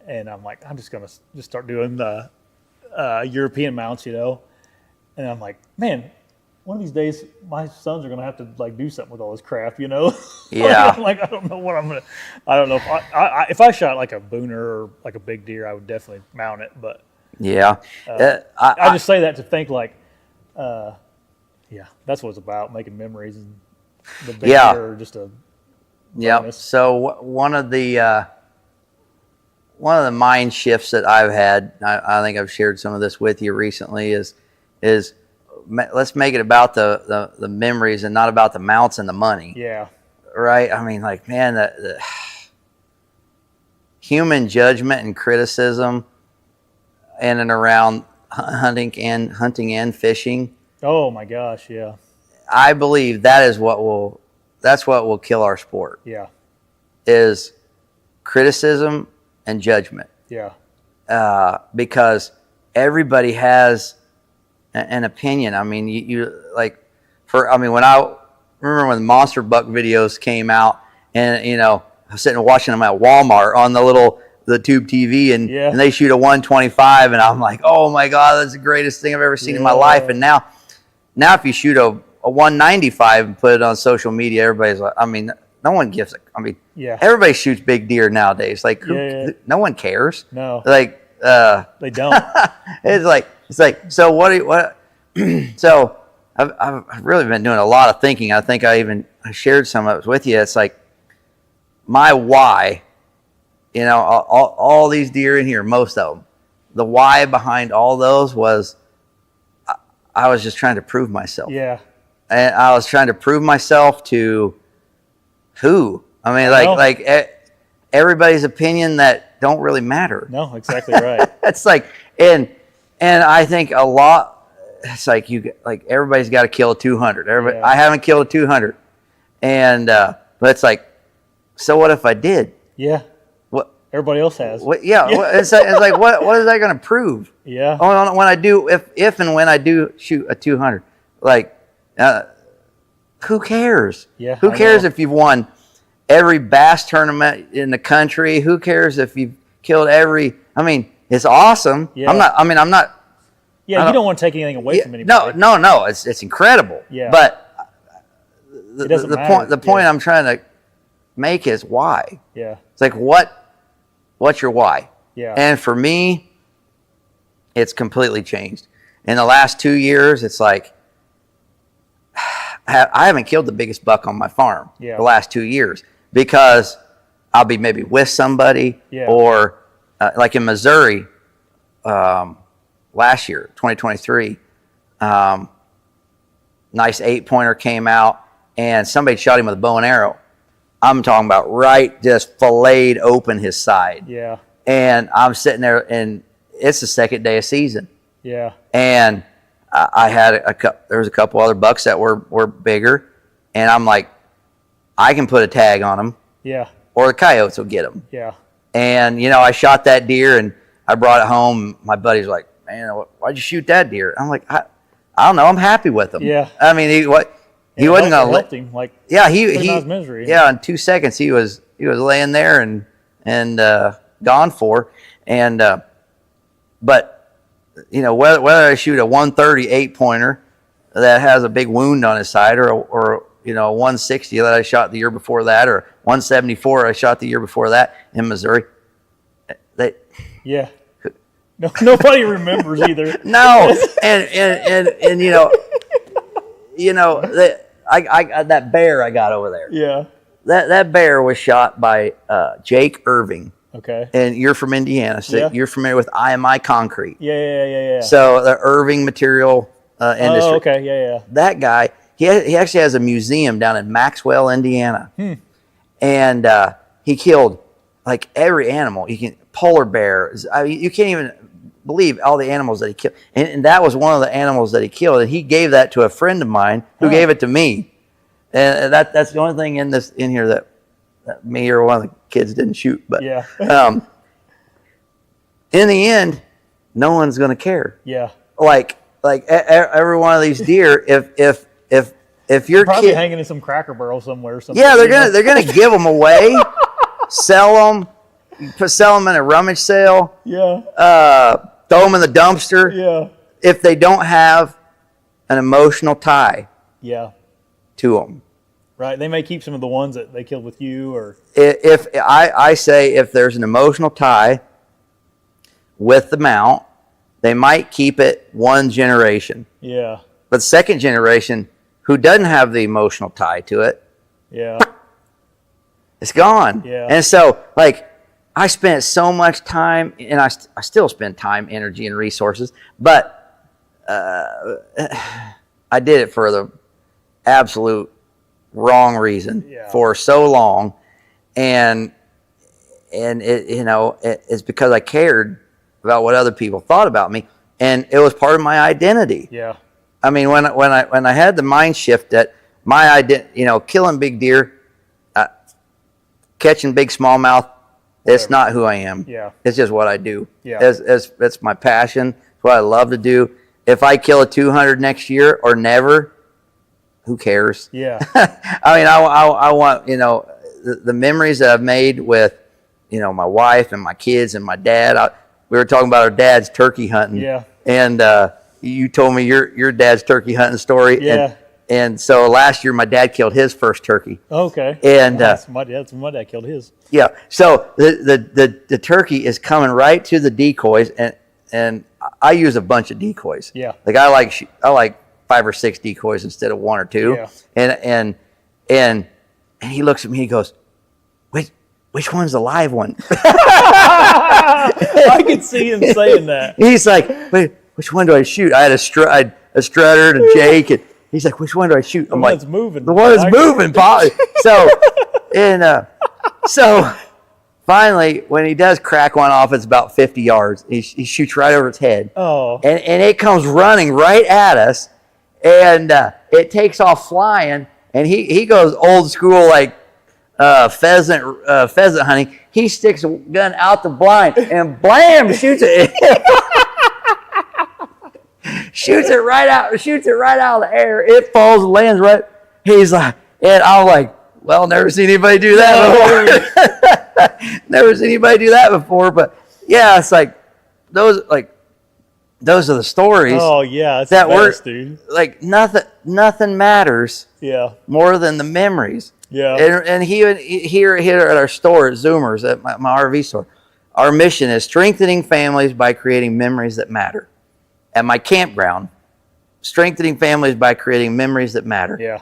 Speaker 1: and I'm like, I'm just gonna just start doing the European mounts, and I'm like, man, one of these days my sons are gonna have to like do something with all this crap,
Speaker 2: Yeah.
Speaker 1: Like I don't know what I don't know if I shot like a booner or like a big deer, I would definitely mount it, but
Speaker 2: Yeah.
Speaker 1: I just say that to think like, yeah, that's what it's about, making memories, and the big deer are just a bonus.
Speaker 2: So one of the mind shifts that I've had, I think I've shared some of this with you recently, is let's make it about the memories and not about the mounts and the money.
Speaker 1: Yeah.
Speaker 2: Right. I mean, like, man, the human judgment and criticism in and around hunting and fishing.
Speaker 1: Oh my gosh. Yeah.
Speaker 2: I believe that's what will kill our sport.
Speaker 1: Yeah.
Speaker 2: Is criticism and judgment.
Speaker 1: Yeah.
Speaker 2: Because everybody has an opinion. I mean, you like, when I remember when the monster buck videos came out, and I was sitting and watching them at Walmart on the tube TV, and they shoot a 125, and I'm like, oh my God, that's the greatest thing I've ever seen in my life. And now if you shoot a 195 and put it on social media, everybody's like, I mean, no one gives a, I mean, everybody shoots big deer nowadays. Like, no one cares.
Speaker 1: No.
Speaker 2: Like,
Speaker 1: they don't.
Speaker 2: It's like, so what, so I've really been doing a lot of thinking. I think I shared some of it with you. It's like my why, all these deer in here, most of them, the why behind all those was I was just trying to prove myself.
Speaker 1: Yeah.
Speaker 2: And I was trying to prove myself to who? I mean, everybody's opinion that don't really matter.
Speaker 1: No, exactly right.
Speaker 2: It's like, and I think a lot, it's like everybody's got to kill a 200. I haven't killed a 200. And, but it's like, so what if I did?
Speaker 1: Yeah.
Speaker 2: What
Speaker 1: everybody else has.
Speaker 2: It's like, what is that going to prove?
Speaker 1: Yeah.
Speaker 2: When I do, if and when I do shoot a 200, like, who cares?
Speaker 1: Yeah.
Speaker 2: Who cares if you've won every bass tournament in the country? Who cares if you've killed every? I mean, it's awesome.
Speaker 1: Yeah.
Speaker 2: I'm not.
Speaker 1: Yeah, you don't want to take anything away from anybody.
Speaker 2: No. It's incredible.
Speaker 1: Yeah.
Speaker 2: But
Speaker 1: the
Speaker 2: point I'm trying to make is why.
Speaker 1: Yeah.
Speaker 2: It's like what's your why?
Speaker 1: Yeah.
Speaker 2: And for me, it's completely changed. In the last 2 years, it's like I haven't killed the biggest buck on my farm the last 2 years because I'll be maybe with somebody or like in Missouri last year, 2023, nice 8-pointer came out and somebody shot him with a bow and arrow. I'm talking about just filleted open his side.
Speaker 1: Yeah.
Speaker 2: And I'm sitting there and it's the second day of season.
Speaker 1: Yeah.
Speaker 2: And I had there was a couple other bucks that were bigger, and I'm like, I can put a tag on them.
Speaker 1: Yeah.
Speaker 2: Or the coyotes will get them.
Speaker 1: Yeah.
Speaker 2: And I shot that deer and I brought it home. My buddy's like, man, why'd you shoot that deer? I'm like, I don't know. I'm happy with him.
Speaker 1: Yeah.
Speaker 2: I mean, he wasn't gonna
Speaker 1: let him. Like,
Speaker 2: he
Speaker 1: misery.
Speaker 2: Yeah. In 2 seconds, he was laying there and gone for, and but. Whether I shoot a 130 8-pointer that has a big wound on his side or a 160 that I shot the year before that or 174 I shot the year before that in Missouri.
Speaker 1: Nobody remembers either.
Speaker 2: No. and that bear I got over there.
Speaker 1: Yeah.
Speaker 2: That bear was shot by Jake Irving.
Speaker 1: Okay.
Speaker 2: And you're from Indiana, so you're familiar with IMI Concrete.
Speaker 1: Yeah.
Speaker 2: So the Irving material industry.
Speaker 1: Oh, okay, yeah.
Speaker 2: That guy, he actually has a museum down in Maxwell, Indiana. And he killed like every animal. Polar bears. I mean, you can't even believe all the animals that he killed. And that was one of the animals that he killed. And he gave that to a friend of mine who gave it to me. And that's the only thing in here that me or one of the kids didn't shoot, but in the end, no one's going to care.
Speaker 1: Yeah.
Speaker 2: Like every one of these deer, if if your
Speaker 1: probably
Speaker 2: kid
Speaker 1: hanging in some Cracker Barrel somewhere. Or something,
Speaker 2: yeah, they're gonna give them away, sell them in a rummage sale.
Speaker 1: Yeah.
Speaker 2: Throw them in the dumpster.
Speaker 1: Yeah.
Speaker 2: If they don't have an emotional tie.
Speaker 1: Yeah.
Speaker 2: To them.
Speaker 1: Right. They may keep some of the ones that they killed with you, or
Speaker 2: if I say if there's an emotional tie with the mount, they might keep it one generation.
Speaker 1: Yeah.
Speaker 2: But second generation, who doesn't have the emotional tie to it,
Speaker 1: yeah,
Speaker 2: it's gone.
Speaker 1: Yeah.
Speaker 2: And so, like, I spent so much time, and I still spend time, energy, and resources, but I did it for the absolute wrong reason for so long, and it, you know, it's because I cared about what other people thought about me, and it was part of my identity.
Speaker 1: Yeah.
Speaker 2: I mean, when I had the mind shift that my identity, you know, killing big deer, catching big smallmouth, it's not who I am.
Speaker 1: Yeah.
Speaker 2: It's just what I do.
Speaker 1: Yeah.
Speaker 2: It's my passion. It's what I love to do. If I kill a 200 next year or never, who cares?
Speaker 1: Yeah.
Speaker 2: I mean, I want, you know, the memories that I've made with, you know, my wife and my kids and my dad. We were talking about our dad's turkey hunting.
Speaker 1: Yeah.
Speaker 2: And you told me your dad's turkey hunting story.
Speaker 1: Yeah.
Speaker 2: And so last year my dad killed his first turkey.
Speaker 1: Okay.
Speaker 2: And
Speaker 1: my dad killed his.
Speaker 2: Yeah. So the turkey is coming right to the decoys, and I use a bunch of decoys.
Speaker 1: Yeah.
Speaker 2: Like I like 5 or 6 decoys instead of 1 or 2.
Speaker 1: Yeah.
Speaker 2: And he looks at me, he goes, which one's the live one?
Speaker 1: I could see him saying that.
Speaker 2: He's like, wait, which one do I shoot? I had a Strutter and a Jake, and he's like, which one do I shoot? I'm like,
Speaker 1: moving.
Speaker 2: The one that's moving, Paul. So finally, when he does crack one off, it's about 50 yards. He shoots right over its head.
Speaker 1: Oh.
Speaker 2: And it comes running right at us, and it takes off flying, and he goes old school, like pheasant hunting. He sticks a gun out the blind and blam, shoots it. Shoots it right out of the air. It falls, lands right. He's like, and I'm like, well, never seen anybody do that before. Never seen anybody do that before. But yeah, it's like those are the stories.
Speaker 1: Oh yeah, it's
Speaker 2: that
Speaker 1: the best, dude.
Speaker 2: Like nothing matters.
Speaker 1: Yeah.
Speaker 2: More than the memories.
Speaker 1: Yeah.
Speaker 2: And here at our store at Zoomers, at my RV store, our mission is strengthening families by creating memories that matter. At my campground, strengthening families by creating memories that matter.
Speaker 1: Yeah.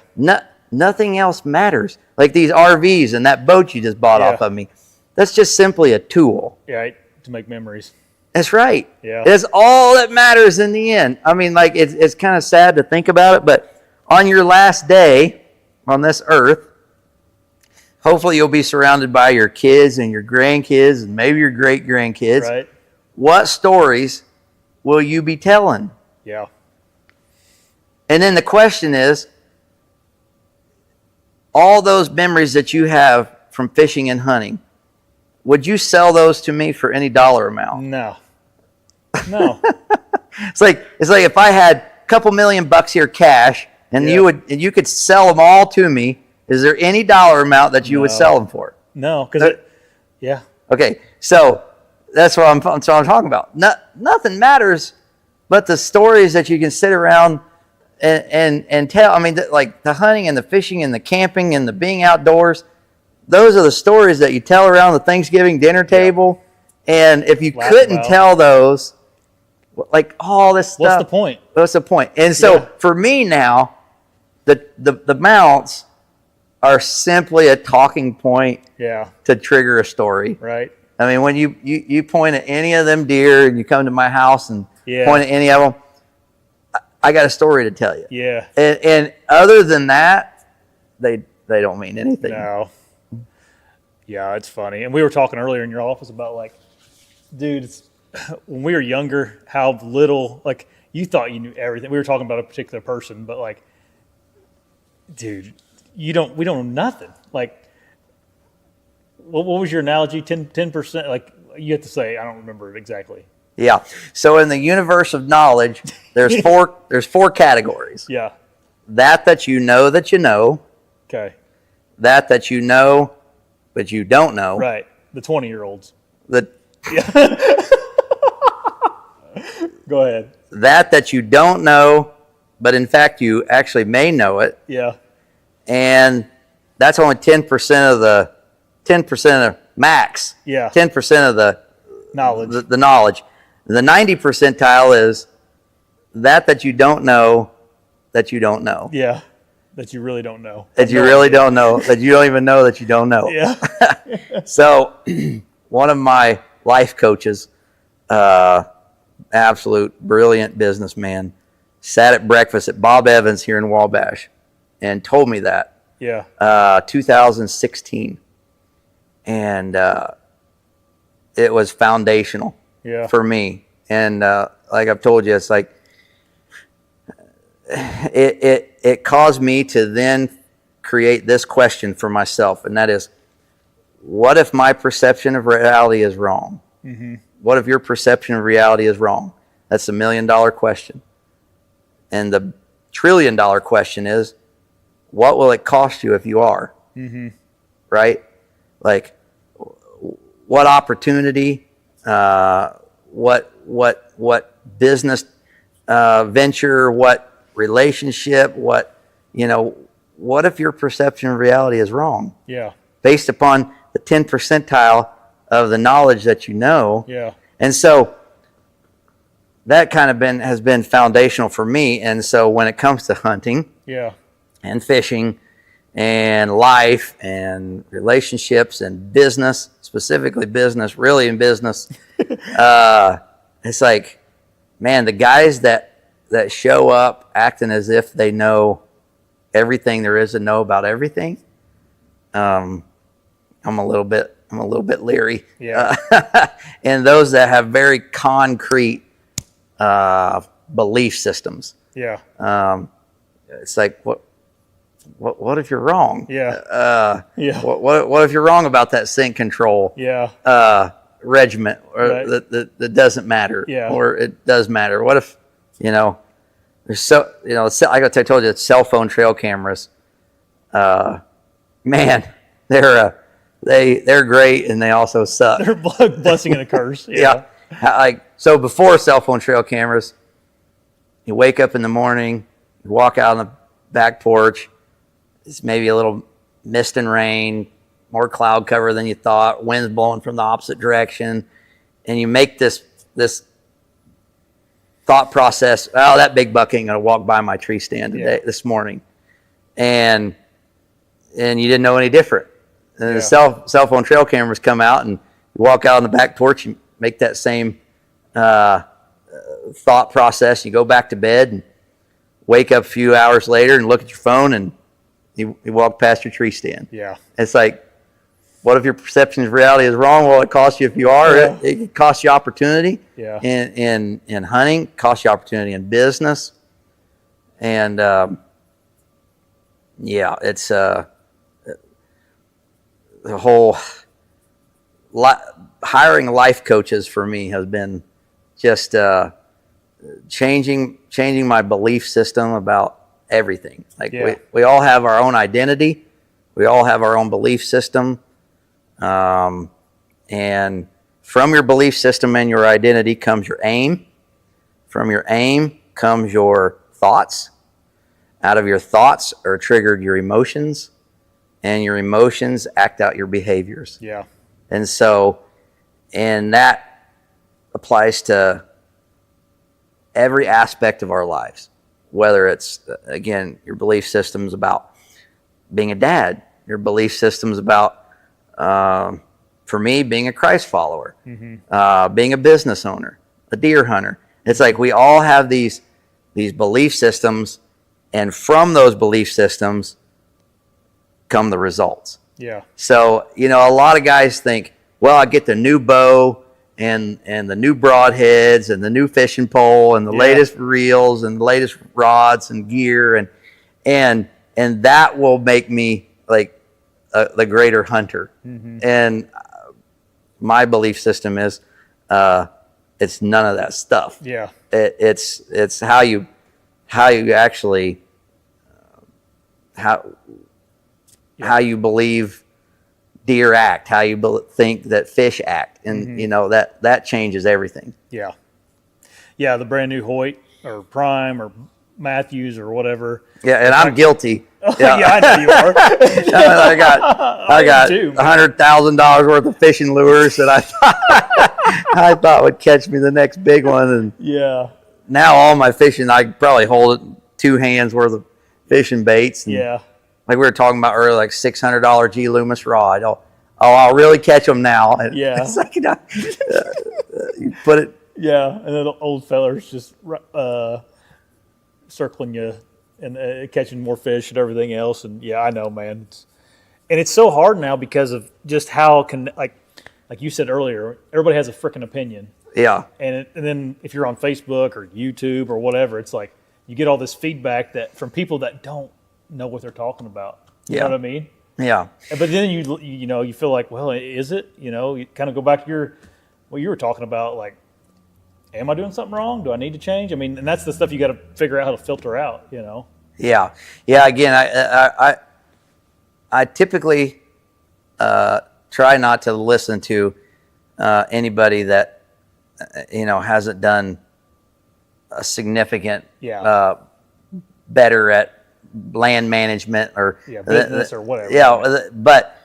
Speaker 2: Nothing else matters. Like these RVs and that boat you just bought off of me. That's just simply a tool.
Speaker 1: Yeah, to make memories.
Speaker 2: That's right.
Speaker 1: Yeah.
Speaker 2: It's all that matters in the end. I mean, like it's kind of sad to think about it, but on your last day on this earth, hopefully you'll be surrounded by your kids and your grandkids and maybe your great-grandkids.
Speaker 1: Right.
Speaker 2: What stories will you be telling?
Speaker 1: Yeah.
Speaker 2: And then the question is, all those memories that you have from fishing and hunting, would you sell those to me for any dollar amount?
Speaker 1: No.
Speaker 2: It's like if I had a couple $1,000,000 here cash, and you could sell them all to me. Is there any dollar amount that you would sell them for?
Speaker 1: No, because
Speaker 2: Okay, so that's what I'm talking about. Nothing matters but the stories that you can sit around and tell. I mean, like the hunting and the fishing and the camping and the being outdoors. Those are the stories that you tell around the Thanksgiving dinner table. And if you couldn't tell those, like all this stuff,
Speaker 1: what's the point?
Speaker 2: What's the point? And so for me now, the mounts are simply a talking point to trigger a story.
Speaker 1: Right.
Speaker 2: I mean, when you point at any of them deer and you come to my house and point at any of them, I got a story to tell you.
Speaker 1: Yeah.
Speaker 2: And other than that, they don't mean anything.
Speaker 1: No. Yeah, it's funny. And we were talking earlier in your office about, like, dude, when we were younger, how little, like, you thought you knew everything. We were talking about a particular person, but, like, dude, we don't know nothing. Like, what was your analogy? 10%? Like, you have to say, I don't remember it exactly.
Speaker 2: Yeah. So in the universe of knowledge, there's four categories.
Speaker 1: Yeah.
Speaker 2: that you know that you know.
Speaker 1: Okay.
Speaker 2: That you know, but you don't know.
Speaker 1: Right. The 20-year-olds.
Speaker 2: Yeah.
Speaker 1: Go ahead.
Speaker 2: That you don't know, but in fact you actually may know it.
Speaker 1: Yeah.
Speaker 2: And that's only 10% of the max.
Speaker 1: Yeah.
Speaker 2: 10% of the
Speaker 1: knowledge.
Speaker 2: The knowledge. The 90 percentile is that you don't know that you don't know.
Speaker 1: Yeah. That you really don't know.
Speaker 2: That you really don't know. That you don't even know that you don't know.
Speaker 1: Yeah.
Speaker 2: So one of my life coaches, absolute brilliant businessman, sat at breakfast at Bob Evans here in Wabash and told me that.
Speaker 1: Yeah.
Speaker 2: 2016. And it was foundational for me. And like I've told you, it's like it caused me to then create this question for myself, and that is, what if my perception of reality is wrong? Mm-hmm. What if your perception of reality is wrong? That's the $1 million question. And the $1 trillion question is, what will it cost you if you are? Mm-hmm. Right? Like, what opportunity, what business venture, what relationship, what if your perception of reality is wrong?
Speaker 1: Yeah.
Speaker 2: Based upon the 10 percentile of the knowledge that you know.
Speaker 1: Yeah.
Speaker 2: And so that kind of has been foundational for me. And so when it comes to hunting, and fishing and life and relationships and business, specifically business, really in business, it's like, man, the guys that show up acting as if they know everything there is to know about everything, I'm a little bit leery.
Speaker 1: Yeah.
Speaker 2: And those that have very concrete belief systems.
Speaker 1: Yeah.
Speaker 2: It's like, what if you're wrong?
Speaker 1: Yeah. Yeah.
Speaker 2: What if you're wrong about that scent control?
Speaker 1: Yeah.
Speaker 2: Regiment, or
Speaker 1: right.
Speaker 2: that doesn't matter.
Speaker 1: Yeah.
Speaker 2: Or it does matter. What if there's like I told you, it's cell phone trail cameras. Man, they're great, and they also suck.
Speaker 1: They're a blessing and a curse.
Speaker 2: Yeah. Like, so before cell phone trail cameras, you wake up in the morning, you walk out on the back porch. It's maybe a little mist and rain, more cloud cover than you thought, wind's blowing from the opposite direction, and you make this thought process, oh, that big buck ain't gonna walk by my tree stand this morning. And you didn't know any different. And then the cell phone trail cameras come out, and you walk out on the back porch and make that same thought process. You go back to bed and wake up a few hours later and look at your phone, and you walk past your tree stand.
Speaker 1: Yeah.
Speaker 2: It's like, what if your perception of reality is wrong? Well, it costs you if you are.
Speaker 1: Yeah.
Speaker 2: It costs you opportunity.
Speaker 1: Yeah.
Speaker 2: In hunting, costs you opportunity in business. And it's the whole hiring life coaches for me has been just changing my belief system about everything. Like, we all have our own identity. We all have our own belief system. And from your belief system and your identity comes your aim. From your aim comes your thoughts. Out of your thoughts are triggered your emotions, and your emotions act out your behaviors.
Speaker 1: Yeah.
Speaker 2: And so, and that applies to every aspect of our lives, whether it's, again, your belief systems about being a dad, your belief systems about, for me, being a Christ follower, being a business owner, a deer hunter. It's like we all have these belief systems, and from those belief systems come the results.
Speaker 1: Yeah.
Speaker 2: So, a lot of guys think, well, I get the new bow and the new broadheads and the new fishing pole and the latest reels and the latest rods and gear, and that will make me like the greater hunter. And my belief system is it's none of that stuff.
Speaker 1: Yeah.
Speaker 2: It's how you actually how you believe deer act, how you think that fish act, and you know that changes everything.
Speaker 1: Yeah, yeah. The brand new Hoyt or Prime or Matthews or whatever.
Speaker 2: Yeah, and I'm guilty.
Speaker 1: Yeah, I know you are.
Speaker 2: I got $100,000 worth of fishing lures that I thought would catch me the next big one, and
Speaker 1: yeah.
Speaker 2: Now all my fishing, I probably hold it 2 hands worth of fishing baits. And
Speaker 1: yeah.
Speaker 2: Like we were talking about earlier, like $600 G Loomis rod. I'll really catch them now. And
Speaker 1: yeah.
Speaker 2: It's like, you put it.
Speaker 1: Yeah, and then the old fellas just circling you and catching more fish and everything else. And yeah, I know, man. And it's so hard now because of just how like you said earlier, everybody has a freaking opinion.
Speaker 2: Yeah.
Speaker 1: And then if you're on Facebook or YouTube or whatever, it's like you get all this feedback from people that don't know what they're talking about. You know what I mean?
Speaker 2: Yeah.
Speaker 1: But then you feel like, well, is it? You kind of go back to what you were talking about, like, am I doing something wrong? Do I need to change? I mean, and that's the stuff you got to figure out how to filter out,
Speaker 2: Yeah. Yeah. Again, I typically try not to listen to anybody that hasn't done a significant better at land management or
Speaker 1: business or whatever.
Speaker 2: Yeah, but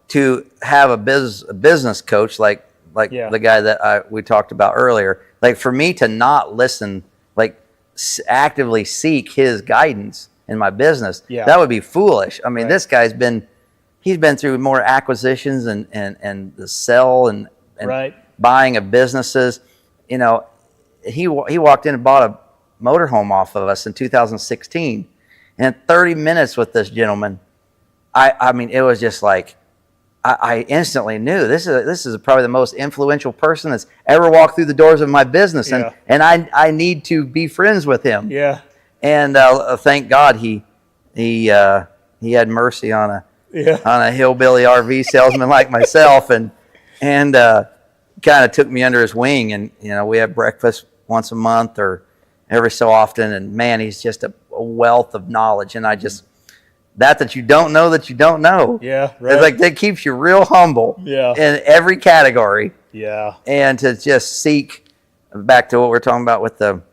Speaker 2: to have a business coach like the guy that we talked about earlier, like for me to not listen, like actively seek his guidance in my business, that would be foolish. I mean, this guy's he's been through more acquisitions and the sell and buying of businesses. He walked in and bought a motorhome off of us in 2016, and 30 minutes with this gentleman, I mean, it was just like I instantly knew this is probably the most influential person that's ever walked through the doors of my business, and I need to be friends with him.
Speaker 1: Yeah.
Speaker 2: And thank God he had mercy on a hillbilly RV salesman like myself, and kind of took me under his wing, and we have breakfast once a month or every so often, and man, he's just a wealth of knowledge, and I just that you don't know that you don't know.
Speaker 1: Yeah, right.
Speaker 2: It's like that keeps you real humble.
Speaker 1: Yeah.
Speaker 2: In every category.
Speaker 1: Yeah.
Speaker 2: And to just seek back to what we're talking about with the,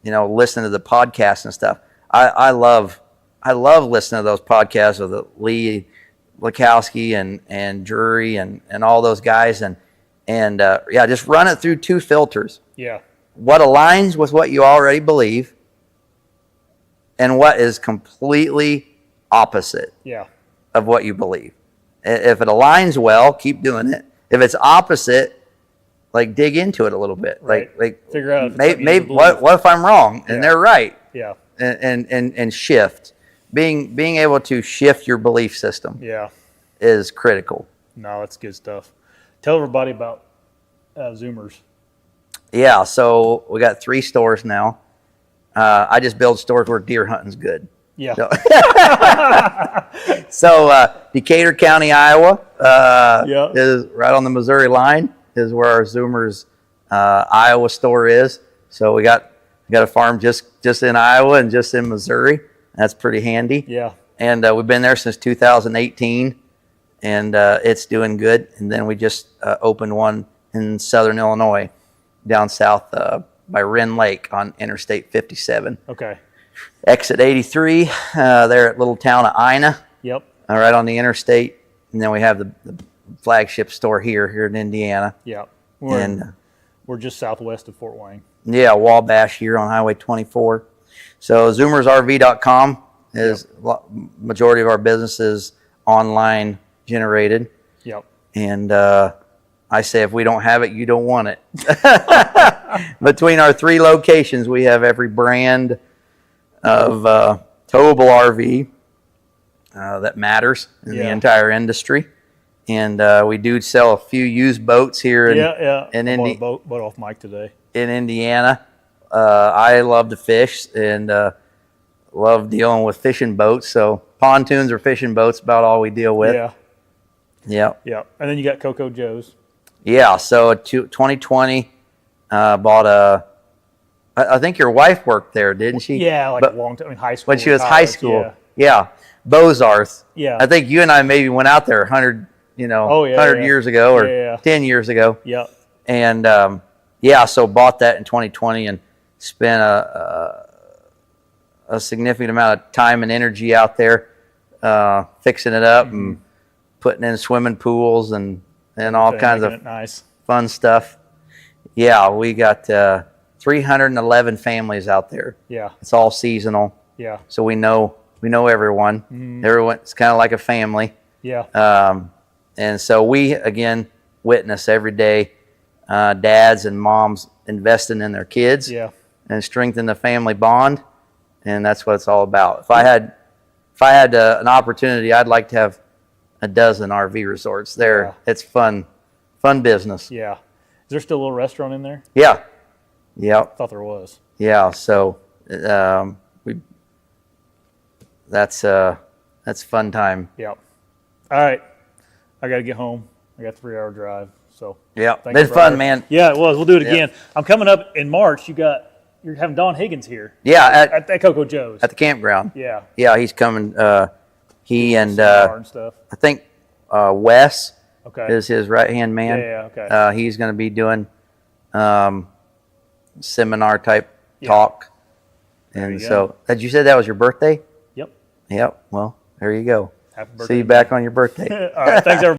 Speaker 2: listening to the podcasts and stuff. I love listening to those podcasts with Lee Lakowski and Drury and all those guys, and just run it through 2 filters.
Speaker 1: Yeah.
Speaker 2: What aligns with what you already believe, and what is completely opposite of what you believe. If it aligns well, keep doing it. If it's opposite, like dig into it a little bit.
Speaker 1: Right.
Speaker 2: Like
Speaker 1: figure out
Speaker 2: maybe what if I'm wrong and they're right.
Speaker 1: Yeah.
Speaker 2: And shift. Being able to shift your belief system is critical.
Speaker 1: No, that's good stuff. Tell everybody about Zoomers.
Speaker 2: Yeah, so we got 3 stores now. I just build stores where deer hunting's good.
Speaker 1: Yeah.
Speaker 2: So Decatur County, Iowa is right on the Missouri line, is where our Zoomers Iowa store is. So we got a farm just in Iowa and just in Missouri. That's pretty handy.
Speaker 1: Yeah.
Speaker 2: And we've been there since 2018, and it's doing good. And then we just opened one in southern Illinois, down south by Wren Lake on Interstate 57.
Speaker 1: Okay.
Speaker 2: Exit 83, there at little town of Ina.
Speaker 1: Yep.
Speaker 2: Right on the interstate. And then we have the flagship store here in Indiana.
Speaker 1: Yeah. We're just southwest of Fort Wayne.
Speaker 2: Yeah, Wabash here on Highway 24. So zoomersrv.com is majority of our business is online generated.
Speaker 1: Yep.
Speaker 2: And I say if we don't have it, you don't want it. Between our 3 locations, we have every brand of towable RV that matters in the entire industry. And we do sell a few used boats here in
Speaker 1: I bought a boat off Mike today.
Speaker 2: In Indiana. I love to fish and love dealing with fishing boats. So pontoons or fishing boats, about all we deal with.
Speaker 1: Yeah.
Speaker 2: Yeah.
Speaker 1: Yeah. And then you got Coco Joe's.
Speaker 2: Yeah. So 2020, bought I think your wife worked there, didn't she?
Speaker 1: Yeah, like a long time. I mean, high school.
Speaker 2: When she was high school. Yeah, Bozarth.
Speaker 1: Yeah.
Speaker 2: I think you and I maybe went out there 100, 100 years ago or 10 years ago.
Speaker 1: Yeah.
Speaker 2: And so bought that in 2020 and spent a significant amount of time and energy out there fixing it up and putting in swimming pools and all kinds of
Speaker 1: nice
Speaker 2: fun stuff. Yeah, we got 311 families out there.
Speaker 1: Yeah.
Speaker 2: It's all seasonal.
Speaker 1: Yeah.
Speaker 2: So we know everyone. Everyone's kind of like a family.
Speaker 1: Yeah.
Speaker 2: And so we, again, witness every day dads and moms investing in their kids and strengthen the family bond. And that's what it's all about. If I had an opportunity, I'd like to have a dozen RV resorts there.
Speaker 1: Yeah.
Speaker 2: It's fun business.
Speaker 1: Yeah. Is there still a little restaurant in there?
Speaker 2: Yeah. Yeah.
Speaker 1: I thought there was.
Speaker 2: Yeah. So that's fun time.
Speaker 1: Yeah. All right. I got to get home. I got a 3-hour drive. So
Speaker 2: yeah, been fun, man.
Speaker 1: Yeah, it was. We'll do it again. I'm coming up in March. You're having Don Higgins here.
Speaker 2: Yeah,
Speaker 1: at Coco Joe's
Speaker 2: at the campground.
Speaker 1: Yeah.
Speaker 2: Yeah, he's coming. He and
Speaker 1: stuff.
Speaker 2: I think Wes
Speaker 1: okay.
Speaker 2: is his right hand man.
Speaker 1: Yeah. Okay.
Speaker 2: He's going to be doing seminar type talk. And so, had you said that was your birthday?
Speaker 1: Yep.
Speaker 2: Yep. Well, there you go.
Speaker 1: Happy birthday.
Speaker 2: See you back on your birthday.
Speaker 1: All right. Thanks, everybody.